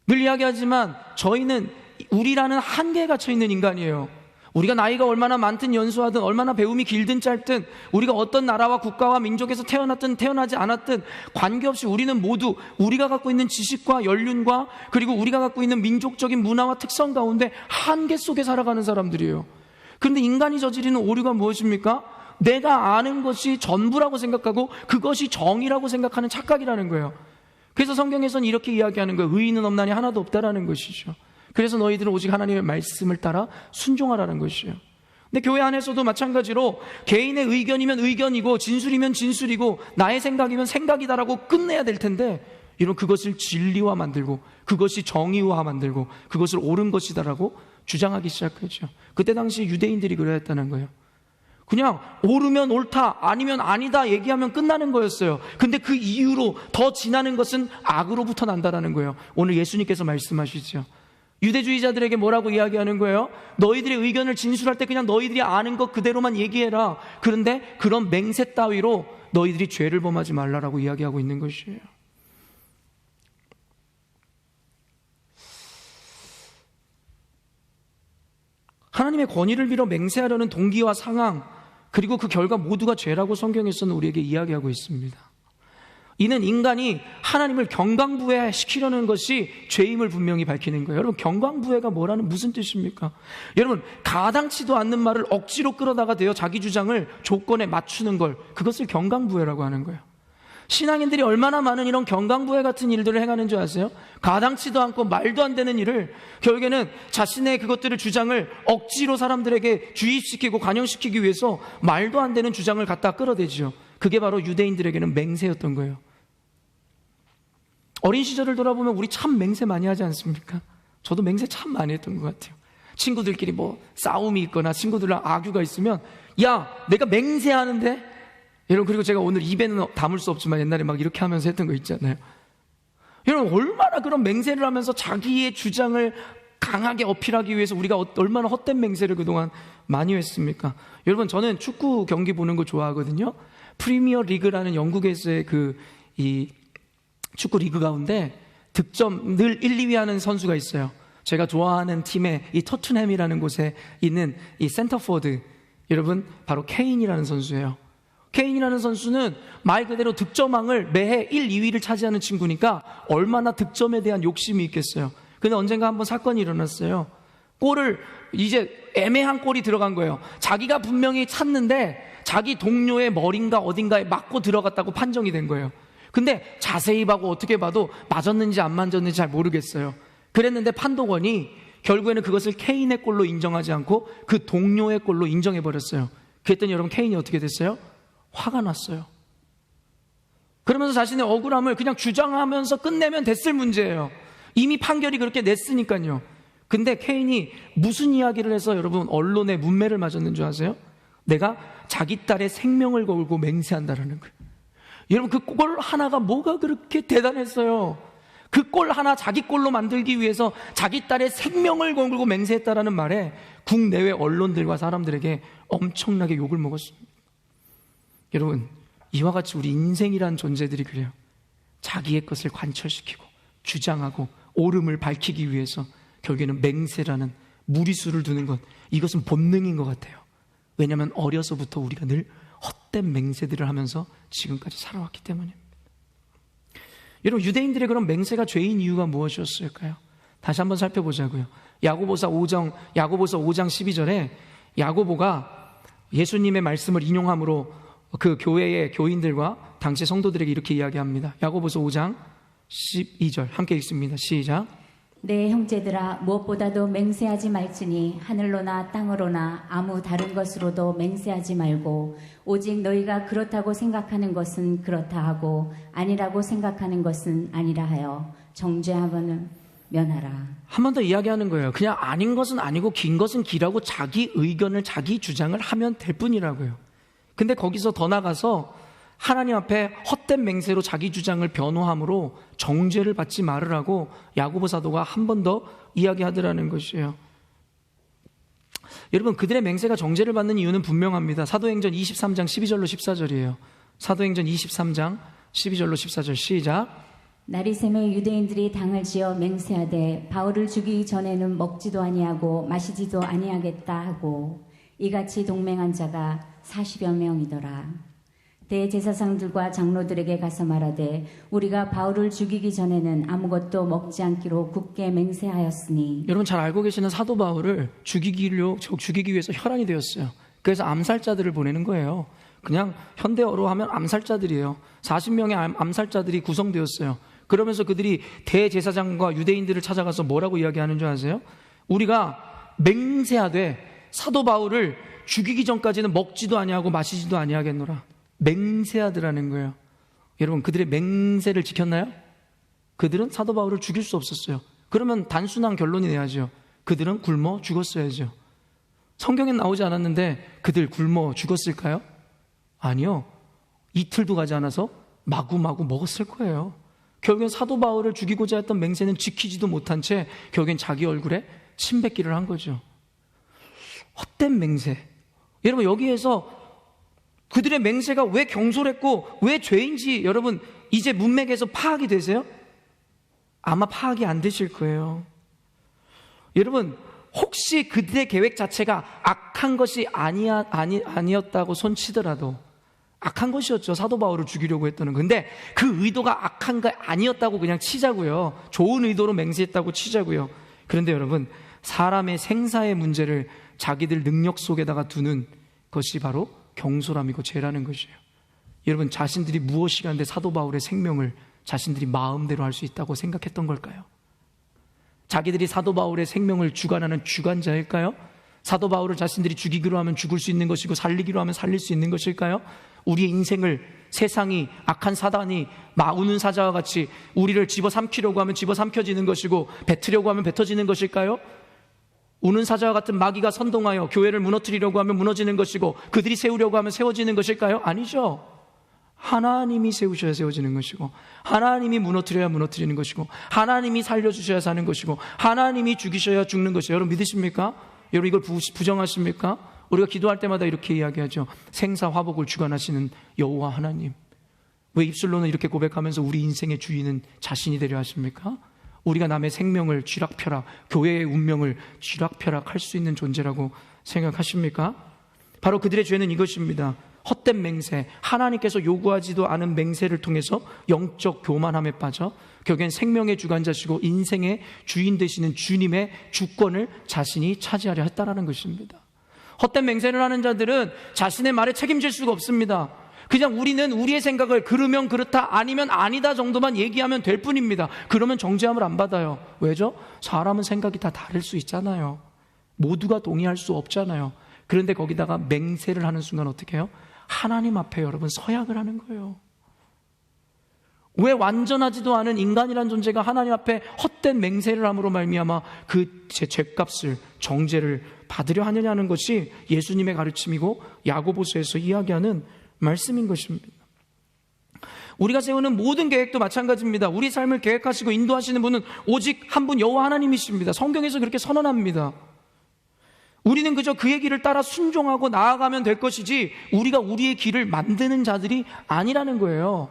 늘 이야기하지만 저희는 우리라는 한계에 갇혀 있는 인간이에요. 우리가 나이가 얼마나 많든 연수하든 얼마나 배움이 길든 짧든 우리가 어떤 나라와 국가와 민족에서 태어났든 태어나지 않았든 관계없이 우리는 모두 우리가 갖고 있는 지식과 연륜과 그리고 우리가 갖고 있는 민족적인 문화와 특성 가운데 한계 속에 살아가는 사람들이에요. 그런데 인간이 저지르는 오류가 무엇입니까? 내가 아는 것이 전부라고 생각하고 그것이 정의라고 생각하는 착각이라는 거예요. 그래서 성경에서는 이렇게 이야기하는 거예요. 의인은 없나니 하나도 없다라는 것이죠. 그래서 너희들은 오직 하나님의 말씀을 따라 순종하라는 것이에요. 근데 교회 안에서도 마찬가지로 개인의 의견이면 의견이고 진술이면 진술이고 나의 생각이면 생각이다라고 끝내야 될 텐데, 이런 그것을 진리화 만들고 그것이 정의화 만들고 그것을 옳은 것이다라고 주장하기 시작하죠. 그때 당시 유대인들이 그랬다는 거예요. 그냥 옳으면 옳다 아니면 아니다 얘기하면 끝나는 거였어요. 근데 그 이유로 더 지나는 것은 악으로부터 난다라는 거예요. 오늘 예수님께서 말씀하시죠. 유대주의자들에게 뭐라고 이야기하는 거예요? 너희들의 의견을 진술할 때 그냥 너희들이 아는 것 그대로만 얘기해라. 그런데 그런 맹세 따위로 너희들이 죄를 범하지 말라라고 이야기하고 있는 것이에요. 하나님의 권위를 빌어 맹세하려는 동기와 상황, 그리고 그 결과 모두가 죄라고 성경에서는 우리에게 이야기하고 있습니다. 이는 인간이 하나님을 경강부회시키려는 것이 죄임을 분명히 밝히는 거예요. 여러분, 경강부회가 무슨 뜻입니까? 여러분, 가당치도 않는 말을 억지로 끌어다가 대어 자기 주장을 조건에 맞추는 걸, 그것을 경강부회라고 하는 거예요. 신앙인들이 얼마나 많은 이런 경강부회 같은 일들을 행하는 줄 아세요? 가당치도 않고 말도 안 되는 일을 결국에는 자신의 그것들을 주장을 억지로 사람들에게 주입시키고 관영시키기 위해서 말도 안 되는 주장을 갖다 끌어대지요. 그게 바로 유대인들에게는 맹세였던 거예요. 어린 시절을 돌아보면 우리 참 맹세 많이 하지 않습니까? 저도 맹세 참 많이 했던 것 같아요. 친구들끼리 싸움이 있거나 친구들랑 악유가 있으면, 야, 내가 맹세하는데? 여러분, 그리고 제가 오늘 입에는 담을 수 없지만 옛날에 막 이렇게 하면서 했던 거 있잖아요. 여러분, 얼마나 그런 맹세를 하면서 자기의 주장을 강하게 어필하기 위해서 우리가 얼마나 헛된 맹세를 그동안 많이 했습니까? 여러분, 저는 축구 경기 보는 거 좋아하거든요. 프리미어 리그라는 영국에서의 이 축구 리그 가운데 득점 늘 1, 2위 하는 선수가 있어요. 제가 좋아하는 팀의 이 토트넘이라는 곳에 있는 이 센터포드, 여러분, 바로 케인이라는 선수예요. 케인이라는 선수는 말 그대로 득점왕을 매해 1, 2위를 차지하는 친구니까 얼마나 득점에 대한 욕심이 있겠어요. 근데 언젠가 한번 사건이 일어났어요. 골을 이제 애매한 골이 들어간 거예요. 자기가 분명히 찼는데 자기 동료의 머리인가 어딘가에 맞고 들어갔다고 판정이 된 거예요. 근데 자세히 봐고 어떻게 봐도 맞았는지 안 맞았는지 잘 모르겠어요. 그랬는데 판독원이 결국에는 그것을 케인의 골로 인정하지 않고 그 동료의 골로 인정해버렸어요. 그랬더니 여러분, 케인이 어떻게 됐어요? 화가 났어요. 그러면서 자신의 억울함을 그냥 주장하면서 끝내면 됐을 문제예요. 이미 판결이 그렇게 냈으니까요. 근데 케인이 무슨 이야기를 해서 여러분 언론의 문매를 맞았는 줄 아세요? 내가 자기 딸의 생명을 걸고 맹세한다라는 거예요. 여러분, 그 골 하나가 뭐가 그렇게 대단했어요? 그 골 하나 자기 골로 만들기 위해서 자기 딸의 생명을 걸고 맹세했다라는 말에 국내외 언론들과 사람들에게 엄청나게 욕을 먹었습니다. 여러분, 이와 같이 우리 인생이란 존재들이 그래요. 자기의 것을 관철시키고 주장하고 옳음을 밝히기 위해서 결국에는 맹세라는 무리수를 두는 것, 이것은 본능인 것 같아요. 왜냐하면 어려서부터 우리가 늘 헛된 맹세들을 하면서 지금까지 살아왔기 때문입니다. 여러분, 유대인들의 그런 맹세가 죄인 이유가 무엇이었을까요? 다시 한번 살펴보자고요. 야고보서 5장 12절에 야고보가 예수님의 말씀을 인용함으로 그 교회의 교인들과 당시 성도들에게 이렇게 이야기합니다. 야고보서 5장 12절 함께 읽습니다. 시작. 내 형제들아, 무엇보다도 맹세하지 말지니 하늘로나 땅으로나 아무 다른 것으로도 맹세하지 말고 오직 너희가 그렇다고 생각하는 것은 그렇다 하고 아니라고 생각하는 것은 아니라 하여 정죄하거는 면하라. 한 번 더 이야기하는 거예요. 그냥 아닌 것은 아니고 긴 것은 기라고 자기 의견을, 자기 주장을 하면 될 뿐이라고요. 근데 거기서 더 나가서 하나님 앞에 헛된 맹세로 자기 주장을 변호함으로 정죄를 받지 말으라고 야고보 사도가 한 번 더 이야기하더라는 것이에요. 여러분, 그들의 맹세가 정죄를 받는 이유는 분명합니다. 사도행전 23장 12절로 14절이에요. 사도행전 23장 12절로 14절 시작. 날이 새며 유대인들이 당을 지어 맹세하되 바울을 죽이기 전에는 먹지도 아니하고 마시지도 아니하겠다 하고 이같이 동맹한 자가 40여 명이더라. 대제사장들과 장로들에게 가서 말하되 우리가 바울을 죽이기 전에는 아무것도 먹지 않기로 굳게 맹세하였으니. 여러분, 잘 알고 계시는 사도 바울을 죽이기 위해서 혈안이 되었어요. 그래서 암살자들을 보내는 거예요. 그냥 현대어로 하면 암살자들이에요. 40명의 암살자들이 구성되었어요. 그러면서 그들이 대제사장과 유대인들을 찾아가서 뭐라고 이야기하는 줄 아세요? 우리가 맹세하되 사도 바울을 죽이기 전까지는 먹지도 아니하고 마시지도 아니하겠노라. 맹세하더라는 거예요. 여러분, 그들의 맹세를 지켰나요? 그들은 사도 바울을 죽일 수 없었어요. 그러면 단순한 결론이 내야죠. 그들은 굶어 죽었어야죠. 성경엔 나오지 않았는데 그들 굶어 죽었을까요? 아니요. 이틀도 가지 않아서 마구마구 먹었을 거예요. 결국엔 사도 바울을 죽이고자 했던 맹세는 지키지도 못한 채 결국엔 자기 얼굴에 침 뱉기를 한 거죠. 헛된 맹세. 여러분, 여기에서 그들의 맹세가 왜 경솔했고 왜 죄인지 여러분 이제 문맥에서 파악이 되세요? 아마 파악이 안 되실 거예요. 여러분, 혹시 그들의 계획 자체가 악한 것이 아니었다고 손치더라도 악한 것이었죠. 사도 바울을 죽이려고 했다는. 근데 그 의도가 악한 거 아니었다고 그냥 치자고요. 좋은 의도로 맹세했다고 치자고요. 그런데 여러분, 사람의 생사의 문제를 자기들 능력 속에다가 두는 것이 바로 경솔함이고 죄라는 것이에요. 여러분, 자신들이 무엇이 한데 사도 바울의 생명을 자신들이 마음대로 할 수 있다고 생각했던 걸까요? 자기들이 사도 바울의 생명을 주관하는 주관자일까요? 사도 바울을 자신들이 죽이기로 하면 죽을 수 있는 것이고 살리기로 하면 살릴 수 있는 것일까요? 우리의 인생을 세상이, 악한 사단이 마우는 사자와 같이 우리를 집어삼키려고 하면 집어삼켜지는 것이고 뱉으려고 하면 뱉어지는 것일까요? 우는 사자와 같은 마귀가 선동하여 교회를 무너뜨리려고 하면 무너지는 것이고 그들이 세우려고 하면 세워지는 것일까요? 아니죠. 하나님이 세우셔야 세워지는 것이고, 하나님이 무너뜨려야 무너뜨리는 것이고, 하나님이 살려주셔야 사는 것이고, 하나님이 죽이셔야 죽는 것이에요. 여러분 믿으십니까? 여러분 이걸 부정하십니까? 우리가 기도할 때마다 이렇게 이야기하죠. 생사화복을 주관하시는 여호와 하나님. 왜 입술로는 이렇게 고백하면서 우리 인생의 주인은 자신이 되려 하십니까? 우리가 남의 생명을 쥐락펴락, 교회의 운명을 쥐락펴락 할 수 있는 존재라고 생각하십니까? 바로 그들의 죄는 이것입니다. 헛된 맹세, 하나님께서 요구하지도 않은 맹세를 통해서 영적 교만함에 빠져 결국엔 생명의 주관자시고 인생의 주인 되시는 주님의 주권을 자신이 차지하려 했다라는 것입니다. 헛된 맹세를 하는 자들은 자신의 말에 책임질 수가 없습니다. 그냥 우리는 우리의 생각을 그러면 그렇다 아니면 아니다 정도만 얘기하면 될 뿐입니다. 그러면 정죄함을 안 받아요. 왜죠? 사람은 생각이 다 다를 수 있잖아요. 모두가 동의할 수 없잖아요. 그런데 거기다가 맹세를 하는 순간 어떻게 해요? 하나님 앞에 여러분 서약을 하는 거예요. 왜 완전하지도 않은 인간이란 존재가 하나님 앞에 헛된 맹세를 함으로 말미암아 그 제 죄값을 정죄를 받으려 하느냐는 것이 예수님의 가르침이고 야고보서에서 이야기하는 말씀인 것입니다. 우리가 세우는 모든 계획도 마찬가지입니다. 우리 삶을 계획하시고 인도하시는 분은 오직 한 분 여호와 하나님이십니다. 성경에서 그렇게 선언합니다. 우리는 그저 그의 길을 따라 순종하고 나아가면 될 것이지 우리가 우리의 길을 만드는 자들이 아니라는 거예요.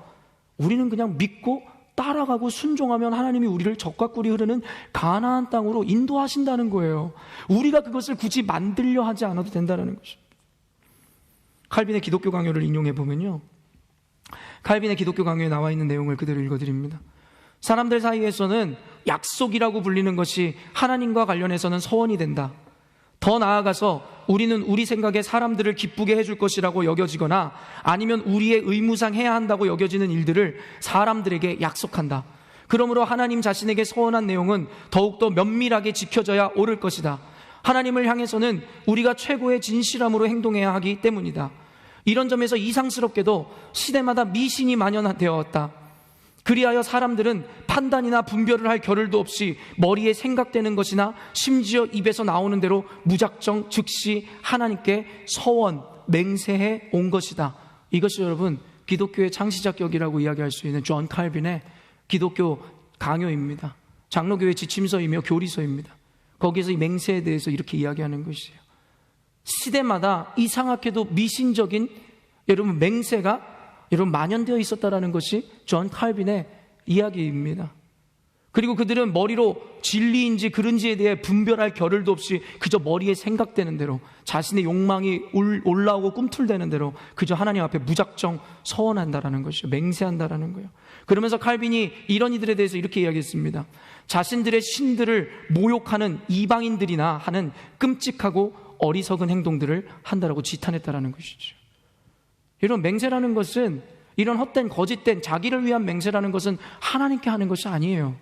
우리는 그냥 믿고 따라가고 순종하면 하나님이 우리를 적과 꿀이 흐르는 가나안 땅으로 인도하신다는 거예요. 우리가 그것을 굳이 만들려 하지 않아도 된다는 것입니다. 칼빈의 기독교 강요를 인용해 보면요, 칼빈의 기독교 강요에 나와 있는 내용을 그대로 읽어드립니다. 사람들 사이에서는 약속이라고 불리는 것이 하나님과 관련해서는 서원이 된다. 더 나아가서 우리는 우리 생각에 사람들을 기쁘게 해줄 것이라고 여겨지거나 아니면 우리의 의무상 해야 한다고 여겨지는 일들을 사람들에게 약속한다. 그러므로 하나님 자신에게 서원한 내용은 더욱더 면밀하게 지켜져야 옳을 것이다. 하나님을 향해서는 우리가 최고의 진실함으로 행동해야 하기 때문이다. 이런 점에서 이상스럽게도 시대마다 미신이 만연되었다. 그리하여 사람들은 판단이나 분별을 할 겨를도 없이 머리에 생각되는 것이나 심지어 입에서 나오는 대로 무작정 즉시 하나님께 서원, 맹세해 온 것이다. 이것이 여러분 기독교의 창시작격이라고 이야기할 수 있는 존 칼빈의 기독교 강요입니다. 장로교회 지침서이며 교리서입니다. 거기에서 이 맹세에 대해서 이렇게 이야기하는 것이에요. 시대마다 이상하게도 미신적인 여러분 맹세가 여러분 만연되어 있었다라는 것이 존 칼빈의 이야기입니다. 그리고 그들은 머리로 진리인지 그른지에 대해 분별할 겨를도 없이 그저 머리에 생각되는 대로 자신의 욕망이 올라오고 꿈틀대는 대로 그저 하나님 앞에 무작정 서원한다라는 것이죠. 맹세한다라는 거예요. 그러면서 칼빈이 이런 이들에 대해서 이렇게 이야기했습니다. 자신들의 신들을 모욕하는 이방인들이나 하는 끔찍하고 어리석은 행동들을 한다라고 지탄했다라는 것이죠. 이런 맹세라는 것은, 이런 헛된 거짓된 자기를 위한 맹세라는 것은 하나님께 하는 것이 아니에요.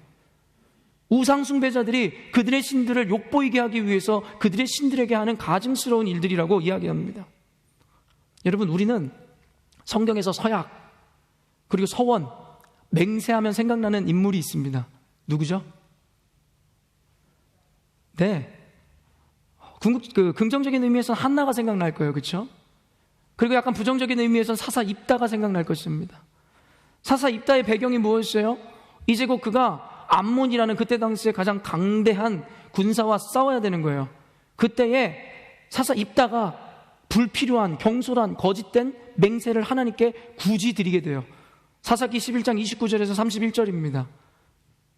우상숭배자들이 그들의 신들을 욕보이게 하기 위해서 그들의 신들에게 하는 가증스러운 일들이라고 이야기합니다. 여러분, 우리는 성경에서 서약 그리고 서원, 맹세하면 생각나는 인물이 있습니다. 누구죠? 네, 긍정적인 의미에서는 한나가 생각날 거예요. 그렇죠? 그리고 약간 부정적인 의미에서는 사사 입다가 생각날 것입니다. 사사 입다의 배경이 무엇이에요? 이제 곧 그가 암몬이라는 그때 당시에 가장 강대한 군사와 싸워야 되는 거예요. 그때에 사사 입다가 불필요한 경솔한 거짓된 맹세를 하나님께 굳이 드리게 돼요. 사사기 11장 29절에서 31절입니다.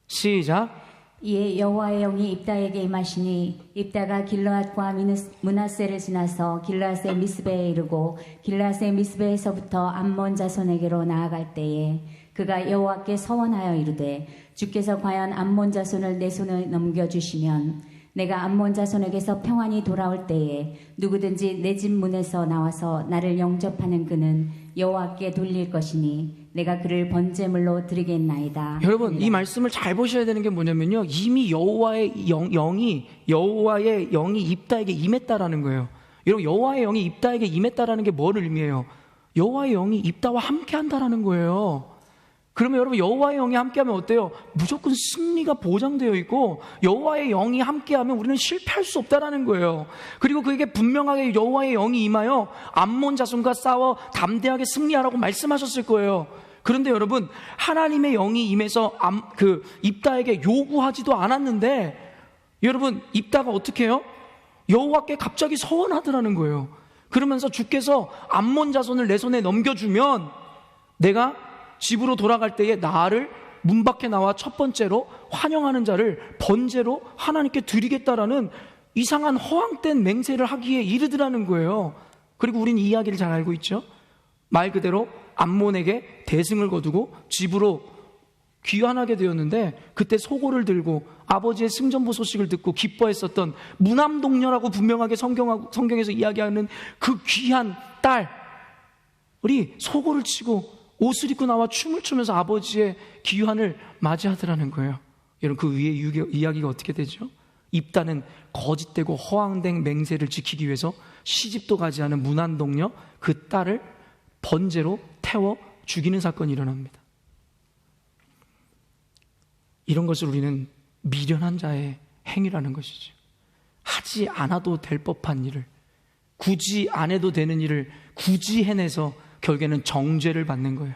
시작. 이에 여호와의 영이 입다에게 임하시니 입다가 길르앗과 므낫세를 지나서 길르앗의 미스베에 이르고 길르앗의 미스베에서부터 암몬 자손에게로 나아갈 때에 그가 여호와께 서원하여 이르되 주께서 과연 암몬 자손을 내 손에 넘겨주시면 내가 암몬 자손에게서 평안히 돌아올 때에 누구든지 내 집 문에서 나와서 나를 영접하는 그는 여호와께 돌릴 것이니 내가 그를 번제물로 드리겠나이다. 여러분, 이 말씀을 잘 보셔야 되는 게 뭐냐면요, 이미 여호와의 영이 입다에게 임했다라는 거예요. 여러분, 여호와의 영이 입다에게 임했다라는 게 뭘 의미해요? 여호와의 영이 입다와 함께 한다라는 거예요. 그러면 여러분 여호와의 영이 함께하면 어때요? 무조건 승리가 보장되어 있고 여호와의 영이 함께하면 우리는 실패할 수 없다라는 거예요. 그리고 그에게 분명하게 여호와의 영이 임하여 암몬 자손과 싸워 담대하게 승리하라고 말씀하셨을 거예요. 그런데 여러분 하나님의 영이 임해서 입다에게 요구하지도 않았는데 여러분 입다가 어떻게 해요? 여호와께 갑자기 서원하더라는 거예요. 그러면서 주께서 암몬 자손을 내 손에 넘겨주면 내가 집으로 돌아갈 때에 나를 문 밖에 나와 첫 번째로 환영하는 자를 번제로 하나님께 드리겠다라는 이상한 허황된 맹세를 하기에 이르더라는 거예요. 그리고 우린 이 이야기를 잘 알고 있죠. 말 그대로 암몬에게 대승을 거두고 집으로 귀환하게 되었는데 그때 소고를 들고 아버지의 승전보 소식을 듣고 기뻐했었던 무남동녀라고 분명하게 성경에서 이야기하는 그 귀한 딸이 소고를 치고 옷을 입고 나와 춤을 추면서 아버지의 귀환을 맞이하더라는 거예요. 여러분 그 위에 이야기가 어떻게 되죠? 입다는 거짓되고 허황된 맹세를 지키기 위해서 시집도 가지 않은 무남동녀 그 딸을 번제로 태워 죽이는 사건이 일어납니다. 이런 것을 우리는 미련한 자의 행위라는 것이죠. 하지 않아도 될 법한 일을, 굳이 안 해도 되는 일을 굳이 해내서 결국에는 정죄를 받는 거예요.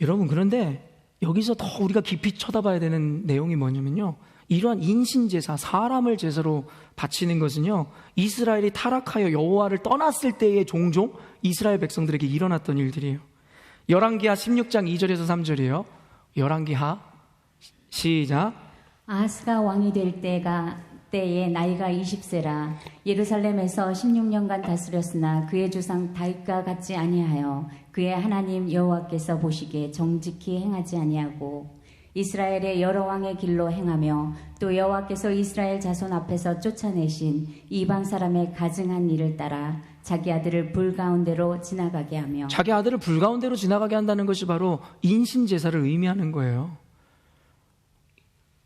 여러분 그런데 여기서 더 우리가 깊이 쳐다봐야 되는 내용이 뭐냐면요, 이러한 인신제사, 사람을 제사로 바치는 것은요 이스라엘이 타락하여 여호와를 떠났을 때에 종종 이스라엘 백성들에게 일어났던 일들이에요. 열왕기하 16장 2절에서 3절이에요. 열왕기하 시작. 아하스가 왕이 될 때에 나이가 20세라 예루살렘에서 16년간 다스렸으나 그의 주상 다윗과 같지 아니하여 그의 하나님 여호와께서 보시기에 정직히 행하지 아니하고 이스라엘의 여러 왕의 길로 행하며 또 여호와께서 이스라엘 자손 앞에서 쫓아내신 이방 사람의 가증한 일을 따라 자기 아들을 불 가운데로 지나가게 하며, 자기 아들을 불 가운데로 지나가게 한다는 것이 바로 인신제사를 의미하는 거예요.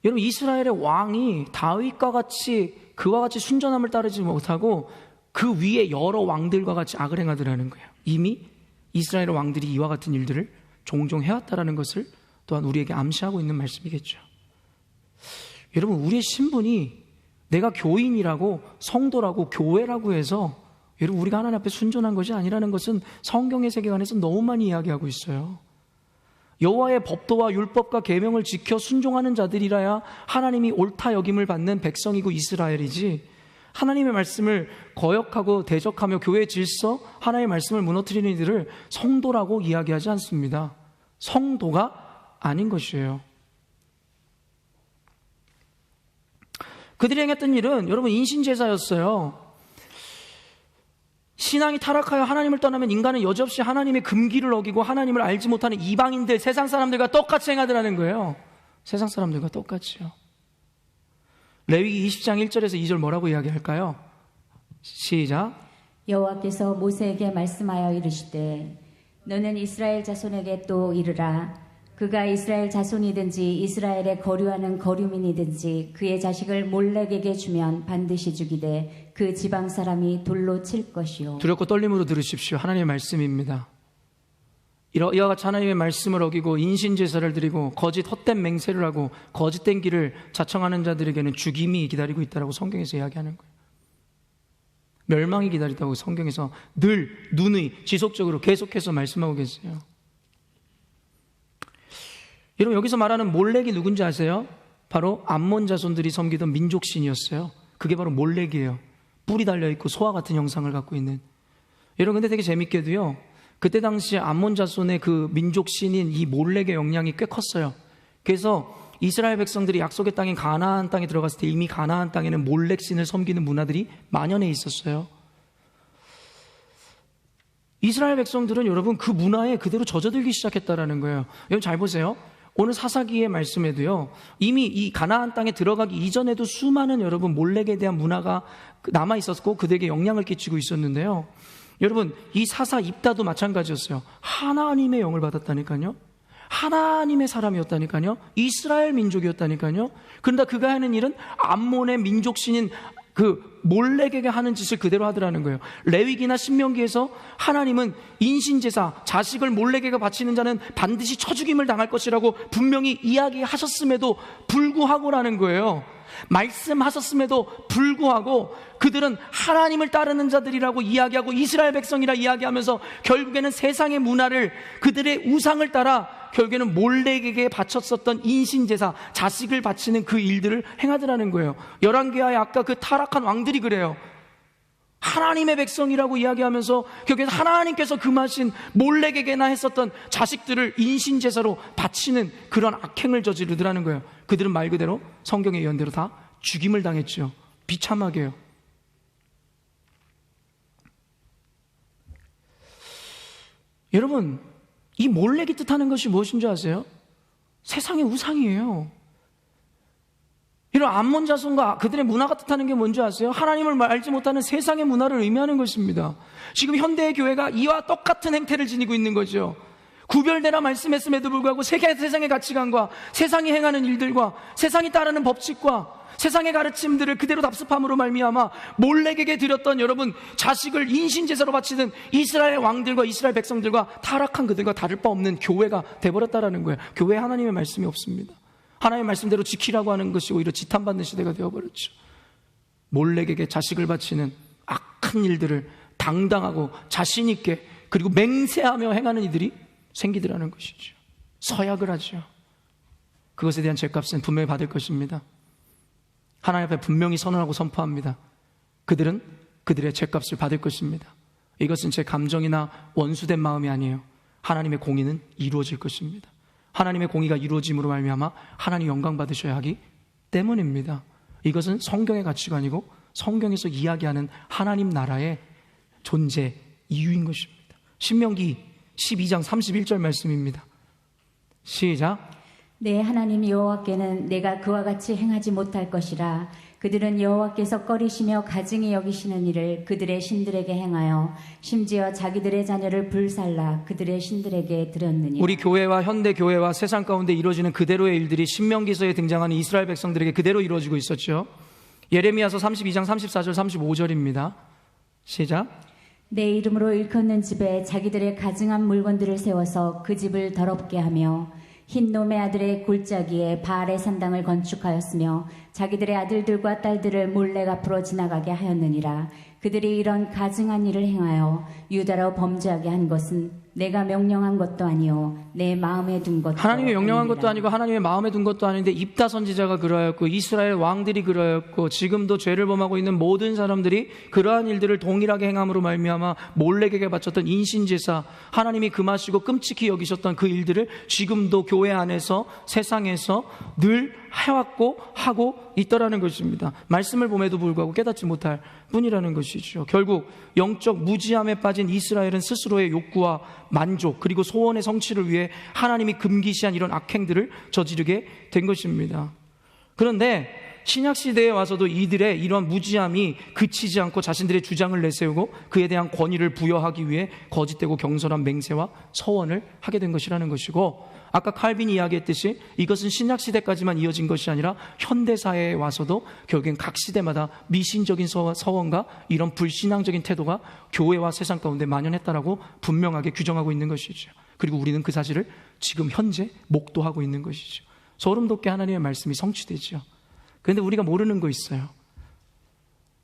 여러분 이스라엘의 왕이 다윗과 같이 그와 같이 순전함을 따르지 못하고 그 위에 여러 왕들과 같이 악을 행하더라는 거예요. 이미 이스라엘의 왕들이 이와 같은 일들을 종종 해왔다라는 것을 또한 우리에게 암시하고 있는 말씀이겠죠. 여러분 우리의 신분이 내가 교인이라고 성도라고 교회라고 해서 여러분 우리가 하나님 앞에 순전한 것이 아니라는 것은 성경의 세계관에서 너무 많이 이야기하고 있어요. 여호와의 법도와 율법과 계명을 지켜 순종하는 자들이라야 하나님이 옳다 여김을 받는 백성이고 이스라엘이지, 하나님의 말씀을 거역하고 대적하며 교회의 질서, 하나님의 말씀을 무너뜨리는 이들을 성도라고 이야기하지 않습니다. 성도가 아닌 것이에요. 그들이 행했던 일은 여러분 인신제사였어요. 신앙이 타락하여 하나님을 떠나면 인간은 여지없이 하나님의 금기를 어기고 하나님을 알지 못하는 이방인들, 세상 사람들과 똑같이 행하더라는 거예요. 세상 사람들과 똑같이요. 레위기 20장 1절에서 2절 뭐라고 이야기할까요? 시작. 여호와께서 모세에게 말씀하여 이르시되 너는 이스라엘 자손에게 또 이르라. 그가 이스라엘 자손이든지 이스라엘에 거류하는 거류민이든지 그의 자식을 몰렉에게 주면 반드시 죽이되 그 지방 사람이 돌로 칠 것이요. 두렵고 떨림으로 들으십시오. 하나님의 말씀입니다. 이와 같이 하나님의 말씀을 어기고 인신제사를 드리고 거짓 헛된 맹세를 하고 거짓된 길을 자청하는 자들에게는 죽임이 기다리고 있다고 성경에서 이야기하는 거예요. 멸망이 기다리다고 성경에서 늘 누누이 지속적으로 계속해서 말씀하고 계세요. 여러분 여기서 말하는 몰렉이 누군지 아세요? 바로 암몬 자손들이 섬기던 민족신이었어요. 그게 바로 몰렉이에요. 뿔이 달려있고 소와 같은 형상을 갖고 있는. 여러분 근데 되게 재밌게도요, 그때 당시에 암몬 자손의 그 민족신인 이 몰렉의 영향이 꽤 컸어요. 그래서 이스라엘 백성들이 약속의 땅인 가나안 땅에 들어갔을 때 이미 가나안 땅에는 몰렉신을 섬기는 문화들이 만연해 있었어요. 이스라엘 백성들은 여러분 그 문화에 그대로 젖어들기 시작했다라는 거예요. 여러분 잘 보세요. 오늘 사사기의 말씀에도요, 이미 이 가나안 땅에 들어가기 이전에도 수많은 여러분 몰렉에 대한 문화가 남아 있었고 그들에게 영향을 끼치고 있었는데요. 여러분 이 사사 입다도 마찬가지였어요. 하나님의 영을 받았다니까요. 하나님의 사람이었다니까요. 이스라엘 민족이었다니까요. 그런데 그가 하는 일은 암몬의 민족신인 그 몰렉에게 하는 짓을 그대로 하더라는 거예요. 레위기나 신명기에서 하나님은 인신제사, 자식을 몰렉에게 바치는 자는 반드시 쳐죽임을 당할 것이라고 분명히 이야기하셨음에도 불구하고라는 거예요. 말씀하셨음에도 불구하고 그들은 하나님을 따르는 자들이라고 이야기하고 이스라엘 백성이라 이야기하면서 결국에는 세상의 문화를, 그들의 우상을 따라 결국에는 몰렉에게 바쳤었던 인신제사, 자식을 바치는 그 일들을 행하더라는 거예요. 열왕기하의 아까 그 타락한 왕들이 그래요. 하나님의 백성이라고 이야기하면서 결국에는 하나님께서 금하신 몰렉에게나 했었던 자식들을 인신제사로 바치는 그런 악행을 저지르더라는 거예요. 그들은 말 그대로 성경의 예언대로 다 죽임을 당했죠. 비참하게요. 여러분, 이 몰렉이 뜻하는 것이 무엇인 줄 아세요? 세상의 우상이에요. 이런 암몬 자손과 그들의 문화가 뜻하는 게 뭔지 아세요? 하나님을 알지 못하는 세상의 문화를 의미하는 것입니다. 지금 현대의 교회가 이와 똑같은 행태를 지니고 있는 거죠. 구별되라 말씀했음에도 불구하고 세상의 가치관과 세상이 행하는 일들과 세상이 따르는 법칙과 세상의 가르침들을 그대로 답습함으로 말미암아 몰렉에게 드렸던 여러분 자식을 인신제사로 바치는 이스라엘 왕들과 이스라엘 백성들과 타락한 그들과 다를 바 없는 교회가 돼버렸다라는 거예요. 교회에 하나님의 말씀이 없습니다. 하나님의 말씀대로 지키라고 하는 것이 오히려 지탄받는 시대가 되어버렸죠. 몰렉에게 자식을 바치는 악한 일들을 당당하고 자신 있게 그리고 맹세하며 행하는 이들이 생기더라는 것이죠. 서약을 하죠. 그것에 대한 죄값은 분명히 받을 것입니다. 하나님 앞에 분명히 선언하고 선포합니다. 그들은 그들의 죄값을 받을 것입니다. 이것은 제 감정이나 원수된 마음이 아니에요. 하나님의 공의는 이루어질 것입니다. 하나님의 공의가 이루어짐으로 말미암아 하나님 영광 받으셔야 하기 때문입니다. 이것은 성경의 가치관이고 성경에서 이야기하는 하나님 나라의 존재 이유인 것입니다. 신명기 12장 31절 말씀입니다. 시작. 내 하나님 여호와께는 내가 그와 같이 행하지 못할 것이라. 그들은 여호와께서 꺼리시며 가증히 여기시는 일을 그들의 신들에게 행하여 심지어 자기들의 자녀를 불살라 그들의 신들에게 드렸느니라. 우리 교회와 현대 교회와 세상 가운데 이루어지는 그대로의 일들이 신명기서에 등장하는 이스라엘 백성들에게 그대로 이루어지고 있었죠. 예레미야서 32장 34절 35절입니다. 시작. 내 이름으로 일컫는 집에 자기들의 가증한 물건들을 세워서 그 집을 더럽게 하며 흰놈의 아들의 골짜기에 바알의 산당을 건축하였으며 자기들의 아들들과 딸들을 몰렉 앞으로 지나가게 하였느니라. 그들이 이런 가증한 일을 행하여 유다로 범죄하게 한 것은 내가 명령한 것도 아니요 내 마음에 둔 것도 하나님이 명령한 아니니라. 것도 아니고 하나님의 마음에 둔 것도 아닌데 입다 선지자가 그러하였고 이스라엘 왕들이 그러하였고 지금도 죄를 범하고 있는 모든 사람들이 그러한 일들을 동일하게 행함으로 말미암아 몰렉에게 바쳤던 인신제사, 하나님이 금하시고 끔찍히 여기셨던 그 일들을 지금도 교회 안에서 세상에서 늘 해왔고 하고 있더라는 것입니다. 말씀을 봄에도 불구하고 깨닫지 못할 뿐이라는 것이죠. 결국 영적 무지함에 빠진 이스라엘은 스스로의 욕구와 만족 그리고 소원의 성취를 위해 하나님이 금기시한 이런 악행들을 저지르게 된 것입니다. 그런데 신약시대에 와서도 이들의 이런 무지함이 그치지 않고 자신들의 주장을 내세우고 그에 대한 권위를 부여하기 위해 거짓되고 경솔한 맹세와 서원을 하게 된 것이라는 것이고, 아까 칼빈이 이야기했듯이 이것은 신약시대까지만 이어진 것이 아니라 현대사회에 와서도 결국엔 각 시대마다 미신적인 서원과 이런 불신앙적인 태도가 교회와 세상 가운데 만연했다라고 분명하게 규정하고 있는 것이죠. 그리고 우리는 그 사실을 지금 현재 목도하고 있는 것이죠. 소름 돋게 하나님의 말씀이 성취되죠. 그런데 우리가 모르는 거 있어요.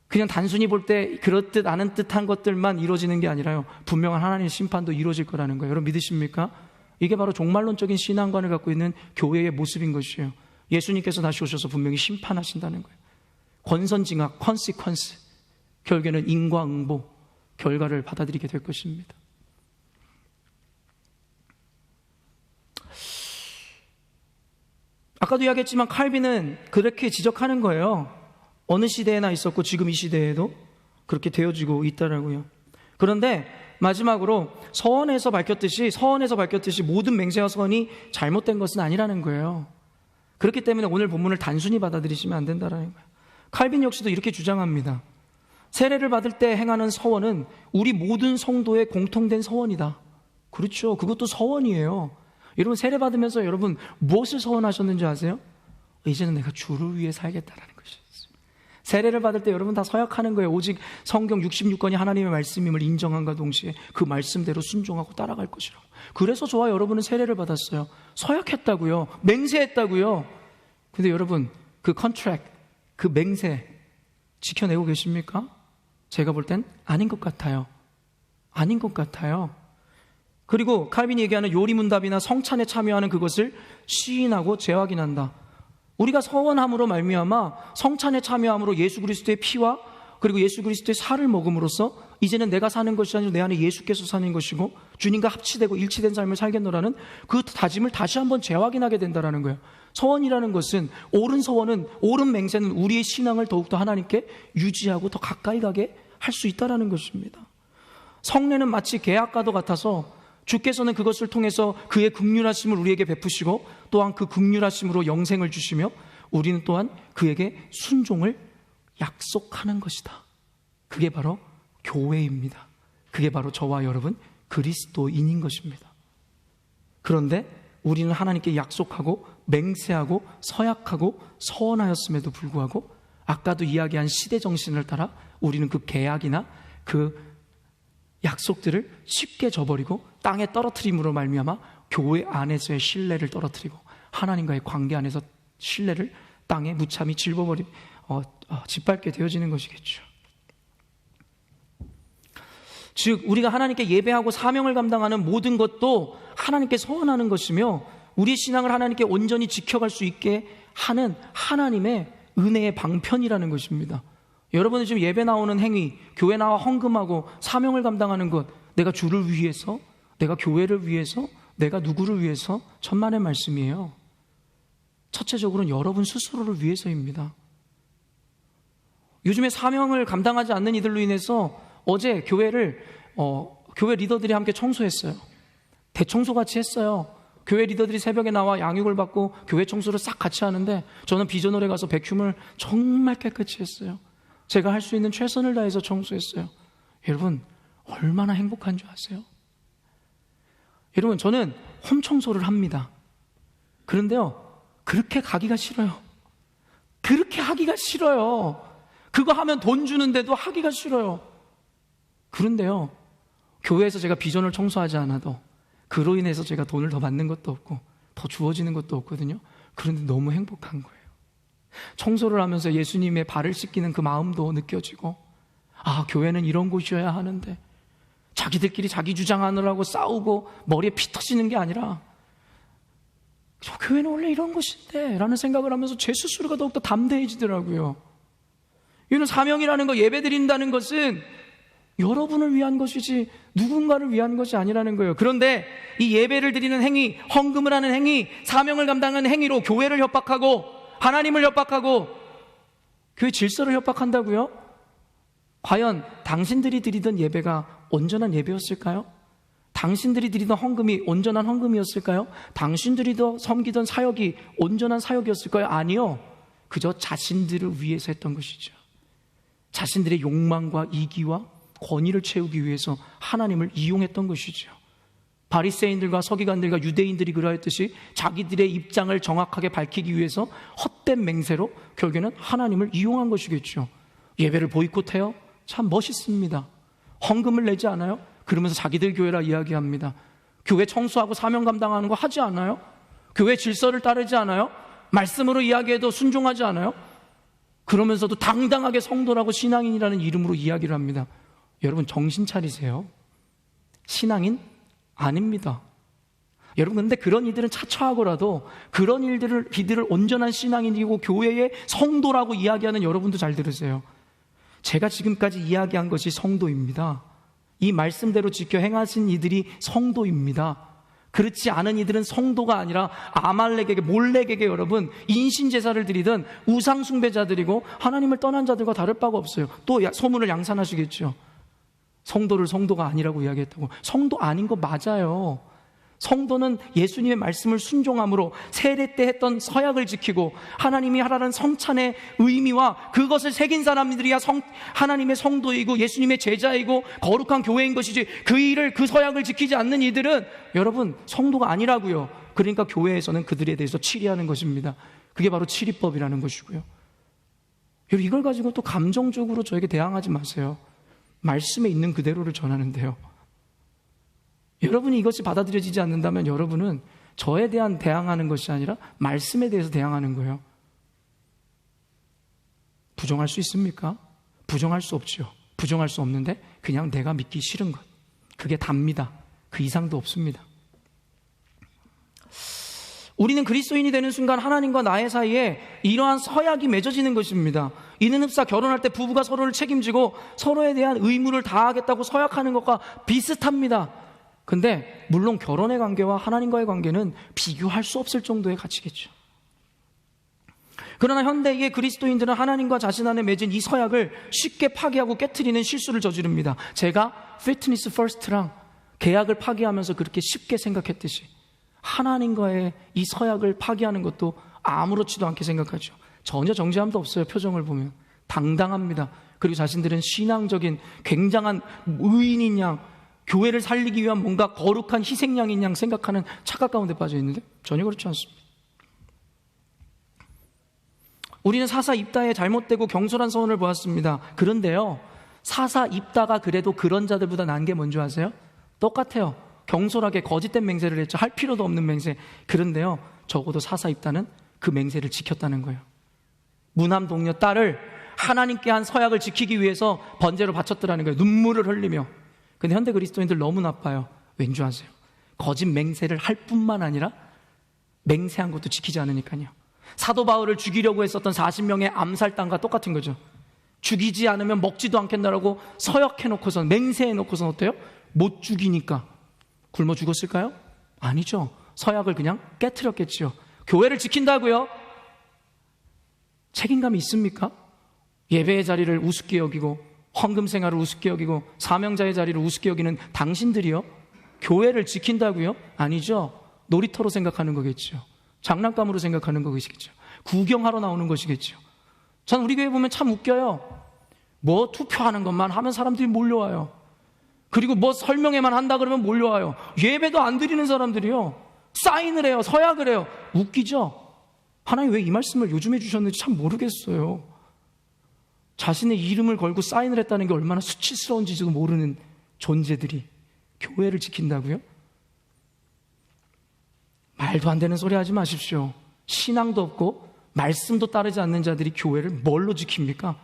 그냥 단순히 볼 때 그렇듯 아는 듯한 것들만 이루어지는 게 아니라요, 분명한 하나님의 심판도 이루어질 거라는 거예요. 여러분 믿으십니까? 이게 바로 종말론적인 신앙관을 갖고 있는 교회의 모습인 것이에요. 예수님께서 다시 오셔서 분명히 심판하신다는 거예요. 권선징악, 컨시퀀스, 결국에는 인과응보, 결과를 받아들이게 될 것입니다. 아까도 이야기했지만 칼빈은 그렇게 지적하는 거예요. 어느 시대에나 있었고 지금 이 시대에도 그렇게 되어지고 있다라고요. 그런데 마지막으로 서원에서 밝혔듯이 모든 맹세와 서원이 잘못된 것은 아니라는 거예요. 그렇기 때문에 오늘 본문을 단순히 받아들이시면 안 된다는 거예요. 칼빈 역시도 이렇게 주장합니다. 세례를 받을 때 행하는 서원은 우리 모든 성도의 공통된 서원이다. 그렇죠. 그것도 서원이에요. 여러분 세례 받으면서 여러분 무엇을 서원하셨는지 아세요? 이제는 내가 주를 위해 살겠다라는 것이었어요. 세례를 받을 때 여러분 다 서약하는 거예요. 오직 성경 66권이 하나님의 말씀임을 인정함과 동시에 그 말씀대로 순종하고 따라갈 것이라고. 그래서 저와 여러분은 세례를 받았어요. 서약했다고요. 맹세했다고요. 근데 여러분 그 컨트랙, 그 맹세 지켜내고 계십니까? 제가 볼 땐 아닌 것 같아요. 아닌 것 같아요. 그리고 칼빈이 얘기하는 요리문답이나 성찬에 참여하는 그것을 시인하고 재확인한다. 우리가 서원함으로 말미암아 성찬에 참여함으로 예수 그리스도의 피와 그리고 예수 그리스도의 살을 먹음으로써 이제는 내가 사는 것이 아니라 내 안에 예수께서 사는 것이고 주님과 합치되고 일치된 삶을 살겠노라는 그 다짐을 다시 한번 재확인하게 된다는 거예요. 서원이라는 것은 옳은 서원은, 옳은 맹세는 우리의 신앙을 더욱더 하나님께 유지하고 더 가까이 가게 할 수 있다는 것입니다. 성례는 마치 계약과도 같아서 주께서는 그것을 통해서 그의 긍휼하심을 우리에게 베푸시고 또한 그 긍휼하심으로 영생을 주시며 우리는 또한 그에게 순종을 약속하는 것이다. 그게 바로 교회입니다. 그게 바로 저와 여러분 그리스도인인 것입니다. 그런데 우리는 하나님께 약속하고 맹세하고 서약하고 서원하였음에도 불구하고 아까도 이야기한 시대 정신을 따라 우리는 그 계약이나 그 약속들을 쉽게 저버리고 땅에 떨어뜨림으로 말미암아 교회 안에서의 신뢰를 떨어뜨리고 하나님과의 관계 안에서 신뢰를 땅에 무참히 짓밟게 되어지는 것이겠죠. 즉 우리가 하나님께 예배하고 사명을 감당하는 모든 것도 하나님께 서원하는 것이며 우리의 신앙을 하나님께 온전히 지켜갈 수 있게 하는 하나님의 은혜의 방편이라는 것입니다. 여러분은 지금 예배 나오는 행위, 교회 나와 헌금하고 사명을 감당하는 것, 내가 주를 위해서, 내가 교회를 위해서, 내가 누구를 위해서, 천만의 말씀이에요. 첫째적으로는 여러분 스스로를 위해서입니다. 요즘에 사명을 감당하지 않는 이들로 인해서 어제 교회 리더들이 함께 청소했어요. 대청소같이 했어요. 교회 리더들이 새벽에 나와 양육을 받고 교회 청소를 싹 같이 하는데 저는 비전홀에 가서 백큐을 정말 깨끗이 했어요. 제가 할 수 있는 최선을 다해서 청소했어요. 여러분 얼마나 행복한 줄 아세요? 여러분 저는 홈 청소를 합니다. 그런데요 그렇게 가기가 싫어요. 그렇게 하기가 싫어요. 그거 하면 돈 주는데도 하기가 싫어요. 그런데요 교회에서 제가 비전을 청소하지 않아도 그로 인해서 제가 돈을 더 받는 것도 없고 더 주어지는 것도 없거든요. 그런데 너무 행복한 거예요. 청소를 하면서 예수님의 발을 씻기는 그 마음도 느껴지고 아 교회는 이런 곳이어야 하는데 자기들끼리 자기 주장하느라고 싸우고 머리에 피 터지는 게 아니라 저 교회는 원래 이런 곳인데 라는 생각을 하면서 제 스스로가 더욱더 담대해지더라고요. 이런 사명이라는 거, 예배 드린다는 것은 여러분을 위한 것이지 누군가를 위한 것이 아니라는 거예요. 그런데 이 예배를 드리는 행위, 헌금을 하는 행위, 사명을 감당하는 행위로 교회를 협박하고 하나님을 협박하고 교회 질서를 협박한다고요? 과연 당신들이 드리던 예배가 온전한 예배였을까요? 당신들이 드리던 헌금이 온전한 헌금이었을까요? 당신들이 더 섬기던 사역이 온전한 사역이었을까요? 아니요. 그저 자신들을 위해서 했던 것이죠. 자신들의 욕망과 이기와 권위를 채우기 위해서 하나님을 이용했던 것이죠. 바리새인들과 서기관들과 유대인들이 그러했듯이 자기들의 입장을 정확하게 밝히기 위해서 헛된 맹세로 결국에는 하나님을 이용한 것이겠죠. 예배를 보이콧해요? 참 멋있습니다. 헌금을 내지 않아요? 그러면서 자기들 교회라 이야기합니다. 교회 청소하고 사명 감당하는 거 하지 않아요? 교회 질서를 따르지 않아요? 말씀으로 이야기해도 순종하지 않아요? 그러면서도 당당하게 성도라고 신앙인이라는 이름으로 이야기를 합니다. 여러분 정신 차리세요. 신앙인 아닙니다. 여러분 그런데 그런 이들은 차처하고라도 그런 이들을 온전한 신앙인이고 교회의 성도라고 이야기하는 여러분도 잘 들으세요. 제가 지금까지 이야기한 것이 성도입니다. 이 말씀대로 지켜 행하신 이들이 성도입니다. 그렇지 않은 이들은 성도가 아니라 아말렉에게 몰렉에게 여러분 인신제사를 드리던 우상숭배자들이고 하나님을 떠난 자들과 다를 바가 없어요. 또 소문을 양산하시겠죠. 성도를 성도가 아니라고 이야기했다고. 성도 아닌 거 맞아요. 성도는 예수님의 말씀을 순종함으로 세례 때 했던 서약을 지키고 하나님이 하라는 성찬의 의미와 그것을 새긴 사람들이야 하나님의 성도이고 예수님의 제자이고 거룩한 교회인 것이지 그 서약을 지키지 않는 이들은 여러분 성도가 아니라고요. 그러니까 교회에서는 그들에 대해서 치리하는 것입니다. 그게 바로 치리법이라는 것이고요. 여러분, 이걸 가지고 또 감정적으로 저에게 대항하지 마세요. 말씀에 있는 그대로를 전하는데요. 여러분이 이것이 받아들여지지 않는다면 여러분은 저에 대한 대항하는 것이 아니라 말씀에 대해서 대항하는 거예요. 부정할 수 있습니까? 부정할 수 없죠. 부정할 수 없는데 그냥 내가 믿기 싫은 것, 그게 답니다. 그 이상도 없습니다. 우리는 그리스도인이 되는 순간 하나님과 나의 사이에 이러한 서약이 맺어지는 것입니다. 이는 흡사 결혼할 때 부부가 서로를 책임지고 서로에 대한 의무를 다하겠다고 서약하는 것과 비슷합니다. 근데 물론 결혼의 관계와 하나님과의 관계는 비교할 수 없을 정도의 가치겠죠. 그러나 현대의 그리스도인들은 하나님과 자신 안에 맺은 이 서약을 쉽게 파기하고 깨트리는 실수를 저지릅니다. 제가 피트니스 퍼스트랑 계약을 파기하면서 그렇게 쉽게 생각했듯이 하나님과의 이 서약을 파기하는 것도 아무렇지도 않게 생각하죠. 전혀 정죄함도 없어요. 표정을 보면 당당합니다. 그리고 자신들은 신앙적인 굉장한 의인인 양, 교회를 살리기 위한 뭔가 거룩한 희생양인 양 생각하는 착각 가운데 빠져 있는데 전혀 그렇지 않습니다. 우리는 사사 입다의 잘못되고 경솔한 서원을 보았습니다. 그런데요, 사사 입다가 그래도 그런 자들보다 나은 게 뭔지 아세요? 똑같아요. 경솔하게 거짓된 맹세를 했죠. 할 필요도 없는 맹세. 그런데요, 적어도 사사 입다는 그 맹세를 지켰다는 거예요. 무남 동료 딸을 하나님께 한 서약을 지키기 위해서 번제로 바쳤더라는 거예요. 눈물을 흘리며. 근데 현대 그리스도인들 너무 나빠요. 왠지 아세요? 거짓 맹세를 할 뿐만 아니라 맹세한 것도 지키지 않으니까요. 사도 바울을 죽이려고 했었던 40명의 암살단과 똑같은 거죠. 죽이지 않으면 먹지도 않겠다라고 서약해놓고선, 맹세해놓고선 어때요? 못 죽이니까 굶어 죽었을까요? 아니죠. 서약을 그냥 깨트렸겠지요. 교회를 지킨다고요? 책임감이 있습니까? 예배의 자리를 우습게 여기고 헌금 생활을 우습게 여기고 사명자의 자리를 우습게 여기는 당신들이요? 교회를 지킨다고요? 아니죠. 놀이터로 생각하는 거겠죠. 장난감으로 생각하는 것이겠죠. 구경하러 나오는 것이겠죠. 전 우리 교회 보면 참 웃겨요. 뭐 투표하는 것만 하면 사람들이 몰려와요. 그리고 뭐 설명회만 한다 그러면 몰려와요. 예배도 안 드리는 사람들이요, 사인을 해요, 서약을 해요. 웃기죠? 하나님 왜 이 말씀을 요즘 해주셨는지 참 모르겠어요. 자신의 이름을 걸고 사인을 했다는 게 얼마나 수치스러운지도 모르는 존재들이 교회를 지킨다고요? 말도 안 되는 소리 하지 마십시오. 신앙도 없고 말씀도 따르지 않는 자들이 교회를 뭘로 지킵니까?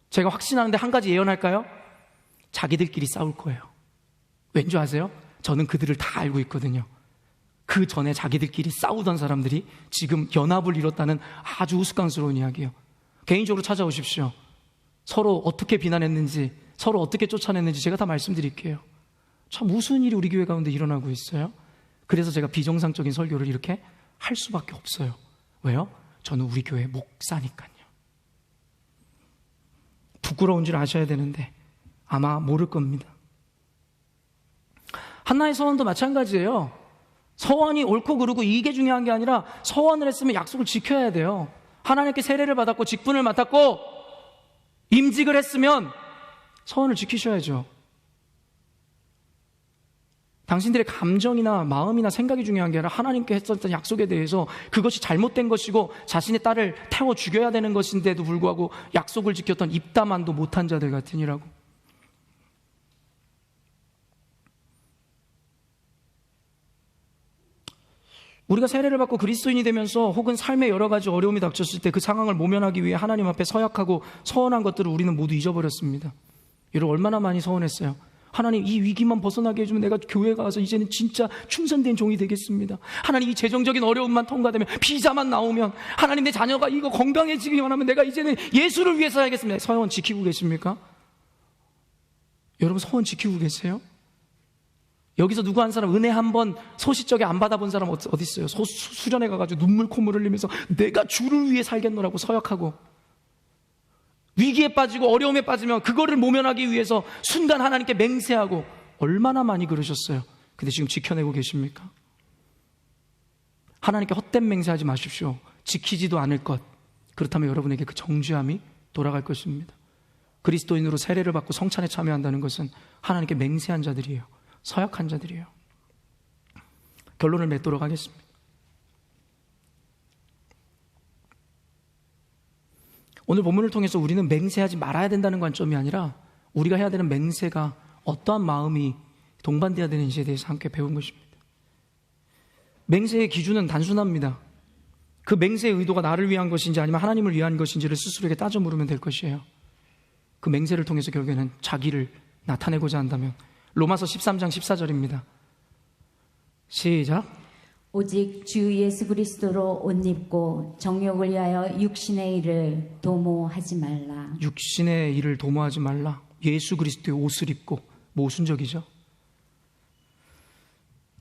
제가 확신하는데 한 가지 예언할까요? 자기들끼리 싸울 거예요. 왠지 아세요? 저는 그들을 다 알고 있거든요. 그 전에 자기들끼리 싸우던 사람들이 지금 연합을 이뤘다는 아주 우스꽝스러운 이야기예요. 개인적으로 찾아오십시오. 서로 어떻게 비난했는지, 서로 어떻게 쫓아냈는지 제가 다 말씀드릴게요. 참 우스운 일이 우리 교회 가운데 일어나고 있어요. 그래서 제가 비정상적인 설교를 이렇게 할 수밖에 없어요. 왜요? 저는 우리 교회 목사니까요. 부끄러운 줄 아셔야 되는데 아마 모를 겁니다. 한나의 서원도 마찬가지예요. 서원이 옳고 그르고 이게 중요한 게 아니라 서원을 했으면 약속을 지켜야 돼요. 하나님께 세례를 받았고 직분을 맡았고 임직을 했으면 서원을 지키셔야죠. 당신들의 감정이나 마음이나 생각이 중요한 게 아니라 하나님께 했었던 약속에 대해서 그것이 잘못된 것이고 자신의 딸을 태워 죽여야 되는 것인데도 불구하고 약속을 지켰던 입다만도 못한 자들 같으니라고. 우리가 세례를 받고 그리스도인이 되면서 혹은 삶의 여러 가지 어려움이 닥쳤을 때 그 상황을 모면하기 위해 하나님 앞에 서약하고 서원한 것들을 우리는 모두 잊어버렸습니다. 여러분 얼마나 많이 서원했어요. 하나님 이 위기만 벗어나게 해주면 내가 교회 가서 이제는 진짜 충성된 종이 되겠습니다. 하나님 이 재정적인 어려움만 통과되면, 비자만 나오면, 하나님 내 자녀가 이거 건강해지기 원하면 내가 이제는 예수를 위해서 해야겠습니다. 서원 지키고 계십니까? 여러분 서원 지키고 계세요? 여기서 누구 한 사람 은혜 한 번 소시적에 안 받아본 사람 어디 있어요? 수련회 가가지고 눈물 콧물 흘리면서 내가 주를 위해 살겠노라고 서약하고 위기에 빠지고 어려움에 빠지면 그거를 모면하기 위해서 순간 하나님께 맹세하고 얼마나 많이 그러셨어요. 근데 지금 지켜내고 계십니까? 하나님께 헛된 맹세하지 마십시오. 지키지도 않을 것, 그렇다면 여러분에게 그 정죄함이 돌아갈 것입니다. 그리스도인으로 세례를 받고 성찬에 참여한다는 것은 하나님께 맹세한 자들이에요. 서약한 자들이에요. 결론을 맺도록 하겠습니다. 오늘 본문을 통해서 우리는 맹세하지 말아야 된다는 관점이 아니라 우리가 해야 되는 맹세가 어떠한 마음이 동반되어야 되는지에 대해서 함께 배운 것입니다. 맹세의 기준은 단순합니다. 그 맹세의 의도가 나를 위한 것인지 아니면 하나님을 위한 것인지를 스스로에게 따져 물으면 될 것이에요. 그 맹세를 통해서 결국에는 자기를 나타내고자 한다면 로마서 13장 14절입니다. 시작. 오직 주 예수 그리스도로 옷 입고 정욕을 위하여 육신의 일을 도모하지 말라. 육신의 일을 도모하지 말라. 예수 그리스도의 옷을 입고, 모순적이죠.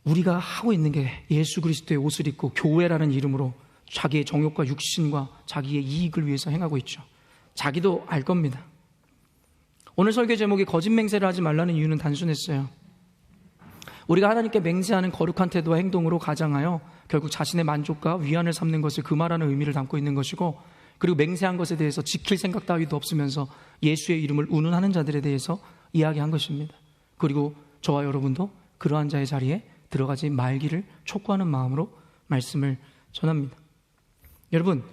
우리가 하고 있는 게 예수 그리스도의 옷을 입고 교회라는 이름으로 자기의 정욕과 육신과 자기의 이익을 위해서 행하고 있죠. 자기도 알 겁니다. 오늘 설교 제목이 거짓 맹세를 하지 말라는 이유는 단순했어요. 우리가 하나님께 맹세하는 거룩한 태도와 행동으로 가장하여 결국 자신의 만족과 위안을 삼는 것을 금하라는 의미를 담고 있는 것이고, 그리고 맹세한 것에 대해서 지킬 생각 따위도 없으면서 예수의 이름을 운운하는 자들에 대해서 이야기한 것입니다. 그리고 저와 여러분도 그러한 자의 자리에 들어가지 말기를 촉구하는 마음으로 말씀을 전합니다. 여러분,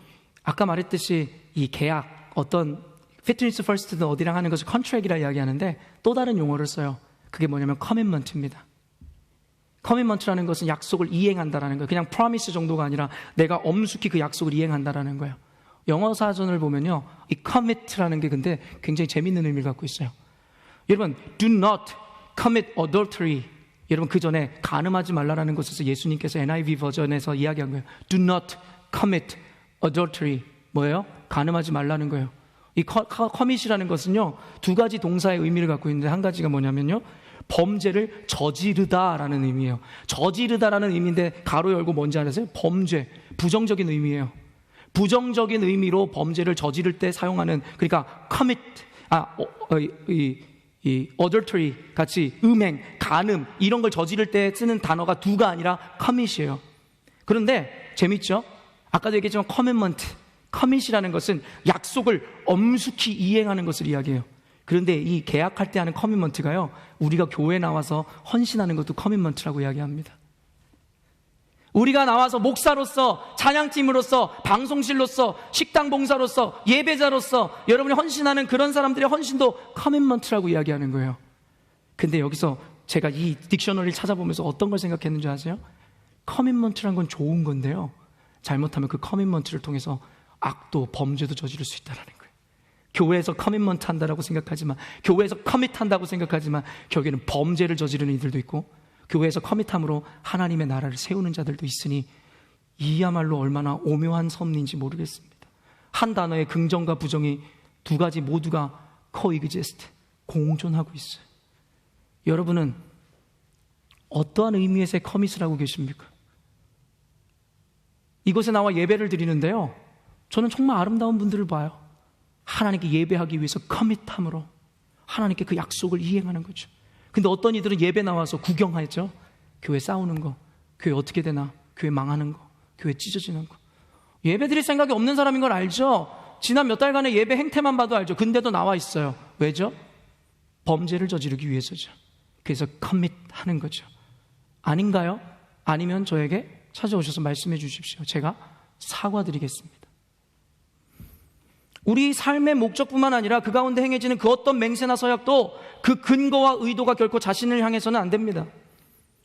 아까 말했듯이 이 계약, 어떤 fitness first는 어디랑 하는 것을 contract이라 이야기하는데 또 다른 용어를 써요. 그게 뭐냐면 commitment입니다. commitment라는 것은 약속을 이행한다라는 거예요. 그냥 promise 정도가 아니라 내가 엄숙히 그 약속을 이행한다라는 거예요. 영어 사전을 보면요, 이 commit라는 게 근데 굉장히 재밌는 의미를 갖고 있어요. 여러분, do not commit adultery. 여러분, 그 전에 간음하지 말라라는 것에서 예수님께서 NIV 버전에서 이야기한 거예요. Do not commit adultery. 뭐예요? 간음하지 말라는 거예요. 이 commit이라는 것은요, 두 가지 동사의 의미를 갖고 있는데 한 가지가 뭐냐면요, 범죄를 저지르다라는 의미예요. 저지르다라는 의미인데 가로 열고 뭔지 아세요? 범죄, 부정적인 의미예요. 부정적인 의미로 범죄를 저지를 때 사용하는, 그러니까 commit, adultery 같이 음행, 간음 이런 걸 저지를 때 쓰는 단어가 두가 아니라 commit이에요. 그런데 재밌죠? 아까도 얘기했지만 commit이라는 것은 약속을 엄숙히 이행하는 것을 이야기해요. 그런데 이 계약할 때 하는 커밋먼트가요, 우리가 교회에 나와서 헌신하는 것도 커밋먼트라고 이야기합니다. 우리가 나와서 목사로서, 찬양팀으로서, 방송실로서, 식당 봉사로서, 예배자로서 여러분이 헌신하는 그런 사람들의 헌신도 커밋먼트라고 이야기하는 거예요. 근데 여기서 제가 이 딕셔너리를 찾아보면서 어떤 걸 생각했는지 아세요? 커밋먼트란 건 좋은 건데요, 잘못하면 그 커밋먼트를 통해서 악도, 범죄도 저지를 수 있다는 거예요. 교회에서 커밋먼트 한다라고 생각하지만, 교회에서 커밋한다고 생각하지만 결국에는 범죄를 저지르는 이들도 있고, 교회에서 커밋함으로 하나님의 나라를 세우는 자들도 있으니 이야말로 얼마나 오묘한 섭리인지 모르겠습니다. 한 단어의 긍정과 부정이 두 가지 모두가 coexist, 공존하고 있어요. 여러분은 어떠한 의미에서의 커밋을 하고 계십니까? 이곳에 나와 예배를 드리는데요, 저는 정말 아름다운 분들을 봐요. 하나님께 예배하기 위해서 커밋함으로 하나님께 그 약속을 이행하는 거죠. 근데 어떤 이들은 예배 나와서 구경하죠. 교회 싸우는 거, 교회 어떻게 되나, 교회 망하는 거, 교회 찢어지는 거. 예배 드릴 생각이 없는 사람인 걸 알죠. 지난 몇 달간의 예배 행태만 봐도 알죠. 근데도 나와 있어요. 왜죠? 범죄를 저지르기 위해서죠. 그래서 커밋하는 거죠. 아닌가요? 아니면 저에게 찾아오셔서 말씀해 주십시오. 제가 사과드리겠습니다. 우리 삶의 목적뿐만 아니라 그 가운데 행해지는 그 어떤 맹세나 서약도 그 근거와 의도가 결코 자신을 향해서는 안 됩니다.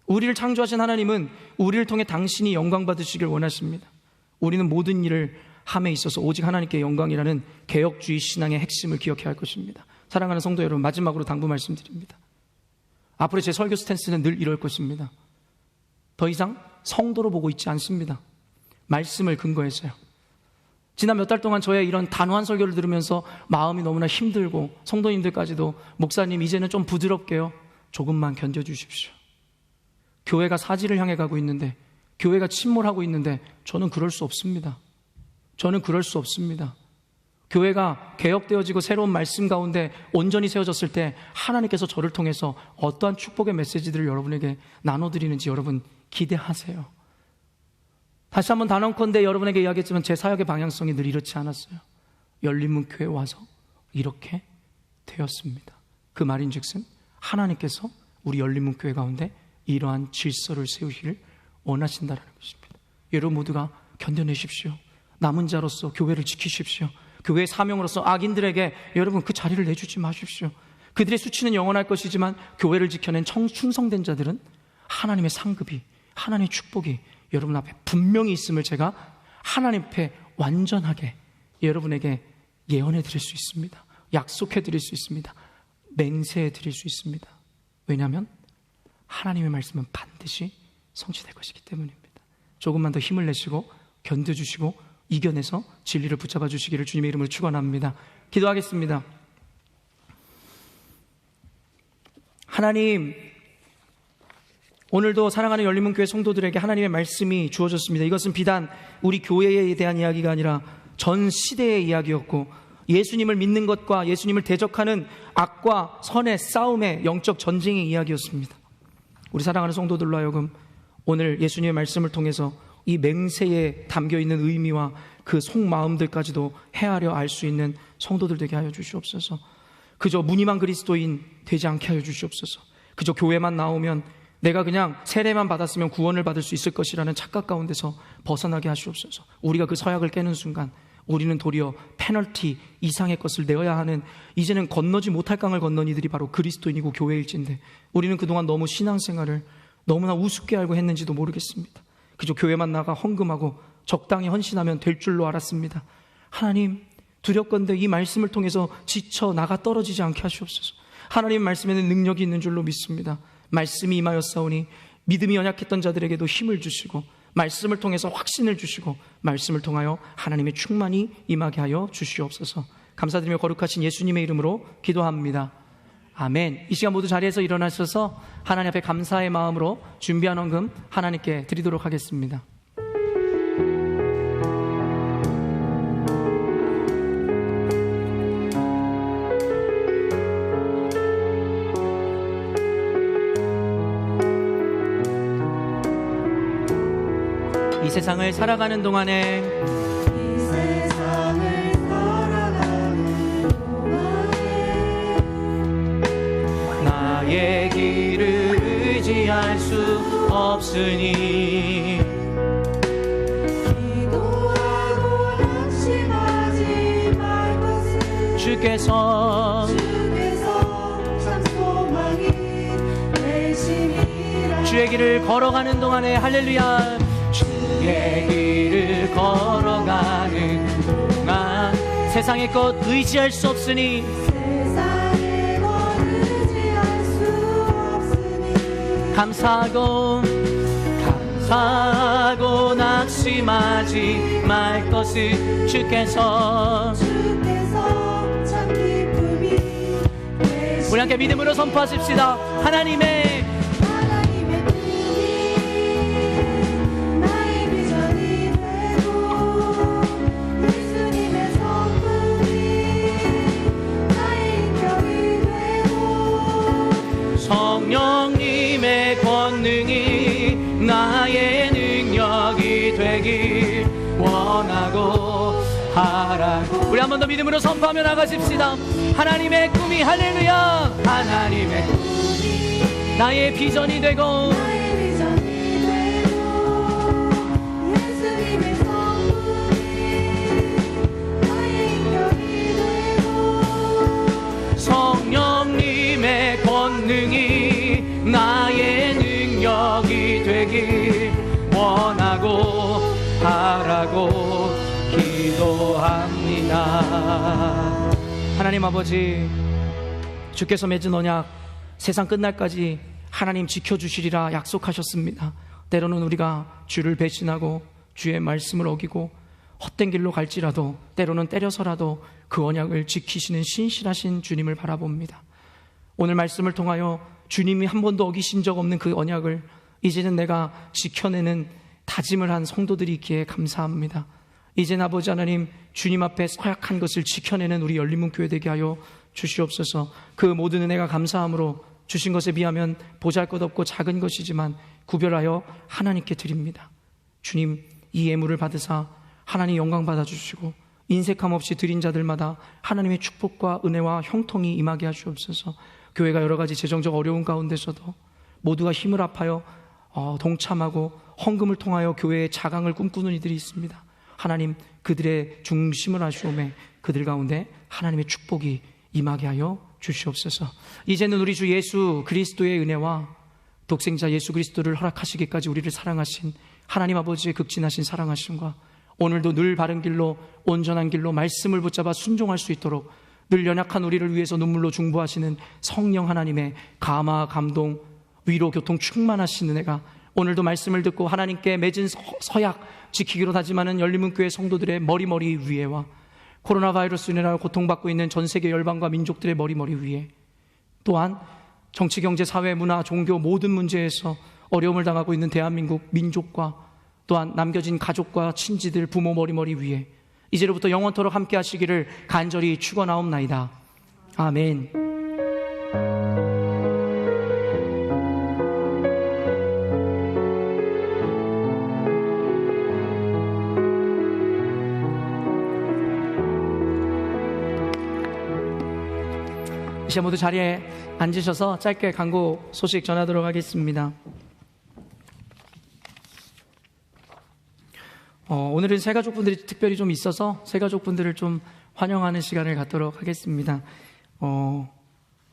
우리를 창조하신 하나님은 우리를 통해 당신이 영광 받으시길 원하십니다. 우리는 모든 일을 함에 있어서 오직 하나님께 영광이라는 개혁주의 신앙의 핵심을 기억해야 할 것입니다. 사랑하는 성도 여러분, 마지막으로 당부 말씀드립니다. 앞으로 제 설교 스탠스는 늘 이럴 것입니다. 더 이상 성도로 보고 있지 않습니다. 말씀을 근거해서요. 지난 몇 달 동안 저의 이런 단호한 설교를 들으면서 마음이 너무나 힘들고, 성도님들까지도 목사님 이제는 좀 부드럽게요, 조금만 견뎌주십시오. 교회가 사지를 향해 가고 있는데, 교회가 침몰하고 있는데 저는 그럴 수 없습니다. 저는 그럴 수 없습니다. 교회가 개혁되어지고 새로운 말씀 가운데 온전히 세워졌을 때 하나님께서 저를 통해서 어떠한 축복의 메시지들을 여러분에게 나눠드리는지 여러분 기대하세요. 다시 한번 단언컨대 여러분에게 이야기했지만 제 사역의 방향성이 늘 이렇지 않았어요. 열린문교회에 와서 이렇게 되었습니다. 그 말인즉슨 하나님께서 우리 열린문교회 가운데 이러한 질서를 세우기를 원하신다는 것입니다. 여러분 모두가 견뎌내십시오. 남은 자로서 교회를 지키십시오. 교회의 사명으로서 악인들에게 여러분 그 자리를 내주지 마십시오. 그들의 수치는 영원할 것이지만 교회를 지켜낸 충성된 자들은 하나님의 상급이, 하나님의 축복이 여러분 앞에 분명히 있음을 제가 하나님 앞에 완전하게 여러분에게 예언해 드릴 수 있습니다. 약속해 드릴 수 있습니다. 맹세해 드릴 수 있습니다. 왜냐하면 하나님의 말씀은 반드시 성취될 것이기 때문입니다. 조금만 더 힘을 내시고 견뎌주시고 이겨내서 진리를 붙잡아 주시기를 주님의 이름으로 축원합니다. 기도하겠습니다. 하나님, 오늘도 사랑하는 열린문교회 성도들에게 하나님의 말씀이 주어졌습니다. 이것은 비단 우리 교회에 대한 이야기가 아니라 전 시대의 이야기였고, 예수님을 믿는 것과 예수님을 대적하는 악과 선의 싸움의 영적 전쟁의 이야기였습니다. 우리 사랑하는 성도들로 하여금 오늘 예수님의 말씀을 통해서 이 맹세에 담겨있는 의미와 그 속마음들까지도 헤아려 알 수 있는 성도들 되게 하여 주시옵소서. 그저 무늬만 그리스도인 되지 않게 하여 주시옵소서. 그저 교회만 나오면 내가 그냥 세례만 받았으면 구원을 받을 수 있을 것이라는 착각 가운데서 벗어나게 하시옵소서. 우리가 그 서약을 깨는 순간 우리는 도리어 페널티 이상의 것을 내어야 하는, 이제는 건너지 못할 강을 건넌 이들이 바로 그리스도인이고 교회일진데, 우리는 그동안 너무 신앙생활을 너무나 우습게 알고 했는지도 모르겠습니다. 그저 교회만 나가 헌금하고 적당히 헌신하면 될 줄로 알았습니다. 하나님, 두렵건대 이 말씀을 통해서 지쳐 나가 떨어지지 않게 하시옵소서. 하나님 말씀에는 능력이 있는 줄로 믿습니다. 말씀이 임하였사오니 믿음이 연약했던 자들에게도 힘을 주시고, 말씀을 통해서 확신을 주시고, 말씀을 통하여 하나님의 충만이 임하게 하여 주시옵소서. 감사드리며 거룩하신 예수님의 이름으로 기도합니다. 아멘. 이 시간 모두 자리에서 일어나셔서 하나님 앞에 감사의 마음으로 준비한 헌금 하나님께 드리도록 하겠습니다. 이 세상을 살아가는 동안에 이 세상을 살아가는 동안에 나의 길을 의지할 수 없으니 기도하고 낙심하지 말 것을 주께서 참 소망이 되심이라. 주의 길을 걸어가는 동안에 할렐루야, 주의 길을 걸어가는 동안 세상의 것 의지할 수 없으니 세상의 것 의지할 수 없으니 감사하고 낙심하지 말 것을 주께서 참 기쁨이 되시. 우리 함께 믿음으로 선포하십시다. 하나님의 꿈이 나의 비전이 되고, 예수님의 성품이 나의 인격이 되고, 성령님의 권능이 나의 능력이 되길 원하고 하라고. 우리 한 번 더 믿음으로 선포하며 나가십시다. 하나님의 꿈이, 할렐루야, 하나님의 꿈이 나의 비전이 되고, 나의 비전이 되고, 예수님의 성품이 나의 인격이 되고, 성령님의 권능이 나의 능력이 되길 원하고 하라고 기도합니다. 하나님 아버지, 주께서 맺은 언약 세상 끝날까지 하나님 지켜주시리라 약속하셨습니다. 때로는 우리가 주를 배신하고 주의 말씀을 어기고 헛된 길로 갈지라도, 때로는 때려서라도 그 언약을 지키시는 신실하신 주님을 바라봅니다. 오늘 말씀을 통하여 주님이 한 번도 어기신 적 없는 그 언약을 이제는 내가 지켜내는 다짐을 한 성도들이 있기에 감사합니다. 이제는 아버지 하나님, 주님 앞에 서약한 것을 지켜내는 우리 열린문교회 되게 하여 주시옵소서. 그 모든 은혜가 감사함으로 주신 것에 비하면 보잘것없고 작은 것이지만 구별하여 하나님께 드립니다. 주님, 이 예물을 받으사 하나님 영광 받아주시고 인색함 없이 드린 자들마다 하나님의 축복과 은혜와 형통이 임하게 하시옵소서. 교회가 여러 가지 재정적 어려운 가운데서도 모두가 힘을 합하여 동참하고 헌금을 통하여 교회의 자강을 꿈꾸는 이들이 있습니다. 하나님, 그들의 중심을 하시오매 그들 가운데 하나님의 축복이 임하게 하여 주시옵소서. 이제는 우리 주 예수 그리스도의 은혜와 독생자 예수 그리스도를 허락하시기까지 우리를 사랑하신 하나님 아버지의 극진하신 사랑하심과 오늘도 늘 바른 길로 온전한 길로 말씀을 붙잡아 순종할 수 있도록 늘 연약한 우리를 위해서 눈물로 중보하시는 성령 하나님의 감화, 감동, 위로, 교통 충만하신 은혜가 오늘도 말씀을 듣고 하나님께 맺은 서약 지키기로 다짐하는 열린문교회 성도들의 머리머리 위에와 코로나 바이러스 인해로 고통받고 있는 전 세계 열방과 민족들의 머리머리 위에, 또한 정치, 경제, 사회, 문화, 종교 모든 문제에서 어려움을 당하고 있는 대한민국 민족과 또한 남겨진 가족과 친지들, 부모 머리머리 위에 이제로부터 영원토록 함께 하시기를 간절히 축원하옵나이다. 아멘. 이제 모두 자리에 앉으셔서 짧게 광고 소식 전하도록 하겠습니다. 오늘은 새가족분들이 특별히 좀 있어서 새가족분들을 좀 환영하는 시간을 갖도록 하겠습니다.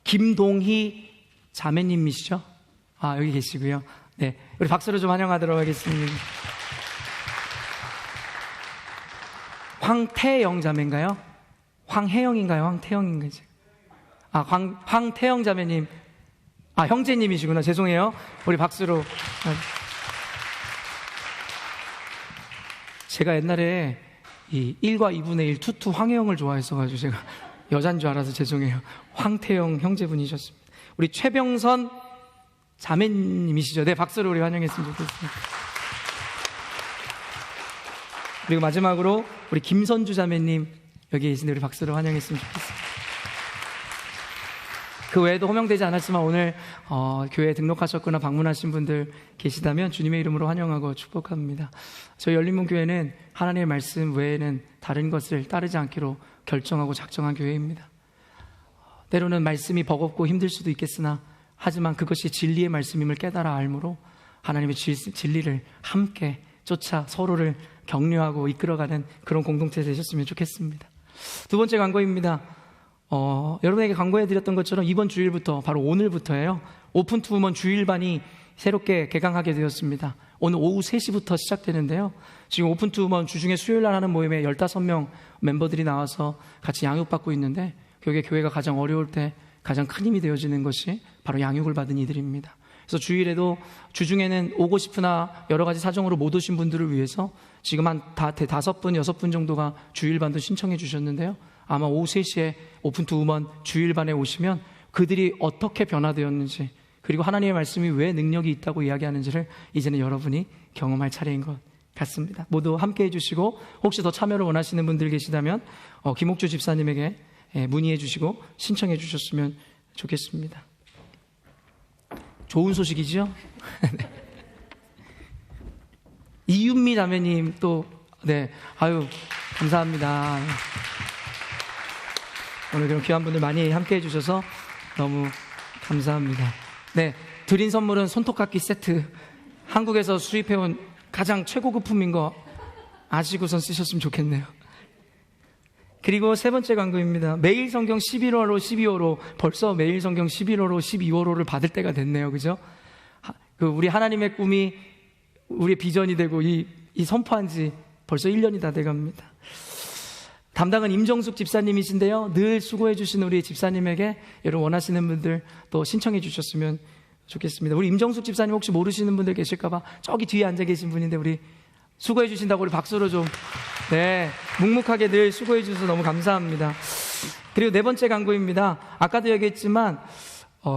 김동희 자매님이시죠? 여기 계시고요. 네, 우리 박수로 좀 환영하도록 하겠습니다. 황태영 자매인가요? 황혜영인가요? 황태영인가요? 황태영 자매님, 형제님이시구나. 죄송해요. 우리 박수로. 제가 옛날에 이 1과 2분의 1 투투 황혜영을 좋아했어가지고 제가 여잔 줄 알아서 죄송해요. 황태영 형제분이셨습니다. 우리 최병선 자매님이시죠? 네, 박수로 우리 환영했으면 좋겠습니다. 그리고 마지막으로 우리 김선주 자매님 여기 계신데 우리 박수로 환영했으면 좋겠습니다. 그 외에도 호명되지 않았지만 오늘 교회에 등록하셨거나 방문하신 분들 계시다면 주님의 이름으로 환영하고 축복합니다. 저희 열린문교회는 하나님의 말씀 외에는 다른 것을 따르지 않기로 결정하고 작정한 교회입니다. 때로는 말씀이 버겁고 힘들 수도 있겠으나 하지만 그것이 진리의 말씀임을 깨달아 알므로 하나님의 진리를 함께 쫓아 서로를 격려하고 이끌어가는 그런 공동체 되셨으면 좋겠습니다. 두 번째 광고입니다. 여러분에게 광고해드렸던 것처럼 이번 주일부터, 바로 오늘부터예요, 오픈 투 우먼 주일반이 새롭게 개강하게 되었습니다. 오늘 오후 3시부터 시작되는데요. 지금 오픈 투 우먼 주중에 수요일날 하는 모임에 15명 멤버들이 나와서 같이 양육받고 있는데, 교회가 가장 어려울 때 가장 큰 힘이 되어지는 것이 바로 양육을 받은 이들입니다. 그래서 주일에도 주중에는 오고 싶으나 여러 가지 사정으로 못 오신 분들을 위해서 지금 한 5분, 6분 정도가 주일반도 신청해 주셨는데요. 아마 오후 3시에 오픈 투 우먼 주일반에 오시면 그들이 어떻게 변화되었는지, 그리고 하나님의 말씀이 왜 능력이 있다고 이야기하는지를 이제는 여러분이 경험할 차례인 것 같습니다. 모두 함께 해주시고, 혹시 더 참여를 원하시는 분들 계시다면 김옥주 집사님에게 문의해 주시고 신청해 주셨으면 좋겠습니다. 좋은 소식이죠? 네. 이윤미 자매님 또, 네, 감사합니다. 오늘 그럼 귀한 분들 많이 함께 해주셔서 너무 감사합니다. 네, 드린 선물은 손톱깎이 세트, 한국에서 수입해온 가장 최고급품인 거 아시고선 쓰셨으면 좋겠네요. 그리고 세 번째 광고입니다. 매일 성경 11월호 12월호, 벌써 매일 성경 11월호 12월호를 받을 때가 됐네요. 그죠? 우리 하나님의 꿈이 우리의 비전이 되고 이 선포한 지 벌써 1년이 다 돼갑니다. 담당은 임정숙 집사님이신데요, 늘 수고해 주시는 우리 집사님에게 여러분 원하시는 분들 또 신청해 주셨으면 좋겠습니다. 우리 임정숙 집사님 혹시 모르시는 분들 계실까봐 저기 뒤에 앉아 계신 분인데, 우리 수고해 주신다고 우리 박수로 좀, 네, 묵묵하게 늘 수고해 주셔서 너무 감사합니다. 그리고 네 번째 광고입니다. 아까도 얘기했지만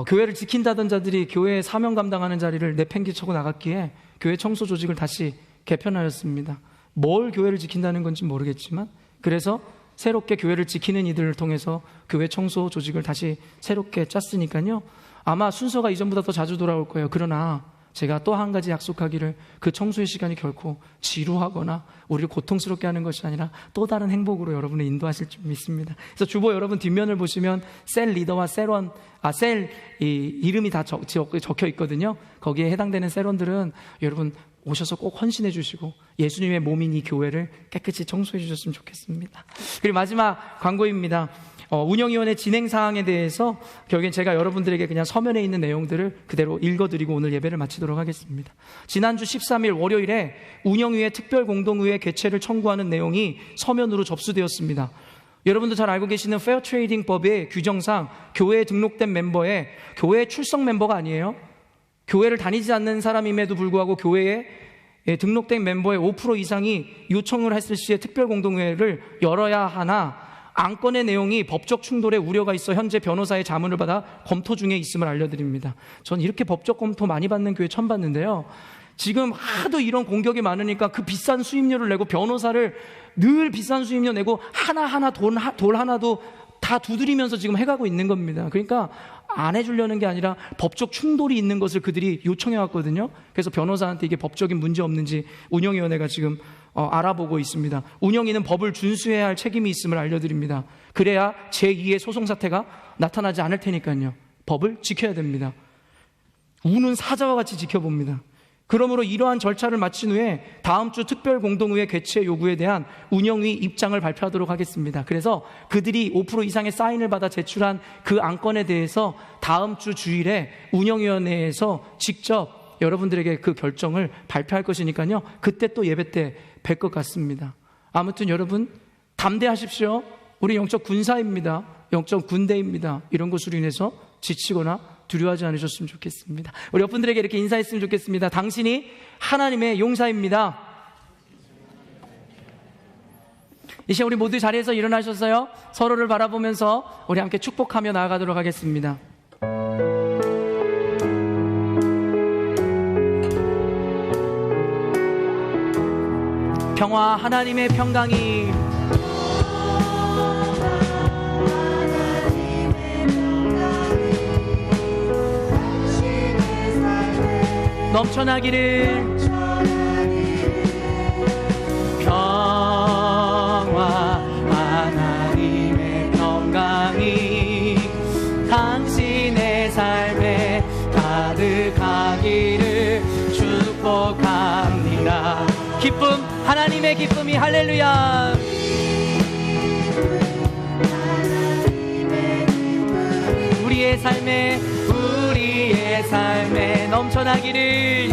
교회를 지킨다던 자들이 교회의 사명 감당하는 자리를 내팽개치고 나갔기에 교회 청소 조직을 다시 개편하였습니다. 뭘 교회를 지킨다는 건지 모르겠지만, 그래서 새롭게 교회를 지키는 이들을 통해서 교회 청소 조직을 다시 새롭게 짰으니까요, 아마 순서가 이전보다 더 자주 돌아올 거예요. 그러나 제가 또 한 가지 약속하기를 그 청소의 시간이 결코 지루하거나 우리를 고통스럽게 하는 것이 아니라 또 다른 행복으로 여러분을 인도하실 줄 믿습니다. 그래서 주보 여러분 뒷면을 보시면 셀 리더와 셀 이름이 다 적혀 있거든요. 거기에 해당되는 셀원들은 여러분 오셔서 꼭 헌신해 주시고 예수님의 몸인 이 교회를 깨끗이 청소해 주셨으면 좋겠습니다. 그리고 마지막 광고입니다. 운영위원회 진행 사항에 대해서 결국엔 제가 여러분들에게 그냥 서면에 있는 내용들을 그대로 읽어드리고 오늘 예배를 마치도록 하겠습니다. 지난주 13일 월요일에 운영위의 특별공동의회 개최를 청구하는 내용이 서면으로 접수되었습니다. 여러분도 잘 알고 계시는 페어트레이딩 법의 규정상 교회에 등록된 멤버에 교회 출석 멤버가 아니에요. 교회를 다니지 않는 사람임에도 불구하고 교회에 등록된 멤버의 5% 이상이 요청을 했을 시에 특별공동회의를 열어야 하나 안건의 내용이 법적 충돌에 우려가 있어 현재 변호사의 자문을 받아 검토 중에 있음을 알려드립니다. 전 이렇게 법적 검토 많이 받는 교회 처음 봤는데요. 지금 하도 이런 공격이 많으니까 그 비싼 수임료를 내고 변호사를 늘 비싼 수임료 내고 하나하나 돌 하나도 다 두드리면서 지금 해가고 있는 겁니다. 그러니까 안 해주려는 게 아니라 법적 충돌이 있는 것을 그들이 요청해 왔거든요. 그래서 변호사한테 이게 법적인 문제 없는지 운영위원회가 지금 알아보고 있습니다. 운영위는 법을 준수해야 할 책임이 있음을 알려드립니다. 그래야 제2의 소송 사태가 나타나지 않을 테니까요. 법을 지켜야 됩니다. 우는 사자와 같이 지켜봅니다. 그러므로 이러한 절차를 마친 후에 다음 주 특별공동의회 개최 요구에 대한 운영위 입장을 발표하도록 하겠습니다. 그래서 그들이 5% 이상의 사인을 받아 제출한 그 안건에 대해서 다음 주 주일에 운영위원회에서 직접 여러분들에게 그 결정을 발표할 것이니까요. 그때 또 예배 때 뵐 것 같습니다. 아무튼 여러분 담대하십시오. 우리 영적 군사입니다. 영적 군대입니다. 이런 것으로 인해서 지치거나 두려워하지 않으셨으면 좋겠습니다. 우리 옆분들에게 이렇게 인사했으면 좋겠습니다. 당신이 하나님의 용사입니다. 이 시간 우리 모두 자리에서 일어나셨어요? 서로를 바라보면서 우리 함께 축복하며 나아가도록 하겠습니다. 평화 하나님의 평강이 넘쳐나기를 평화 하나님의 평강이 당신의 삶에 가득하기를 축복합니다. 기쁨 하나님의 기쁨이 할렐루야. 우리의 삶에 넘쳐나기를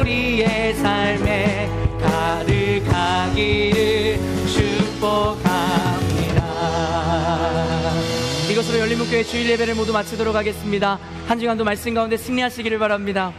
우리의 삶에 가득하기를 축복합니다. 이것으로 열린문교회 주일 예배를 모두 마치도록 하겠습니다. 한 주간도 말씀 가운데 승리하시기를 바랍니다.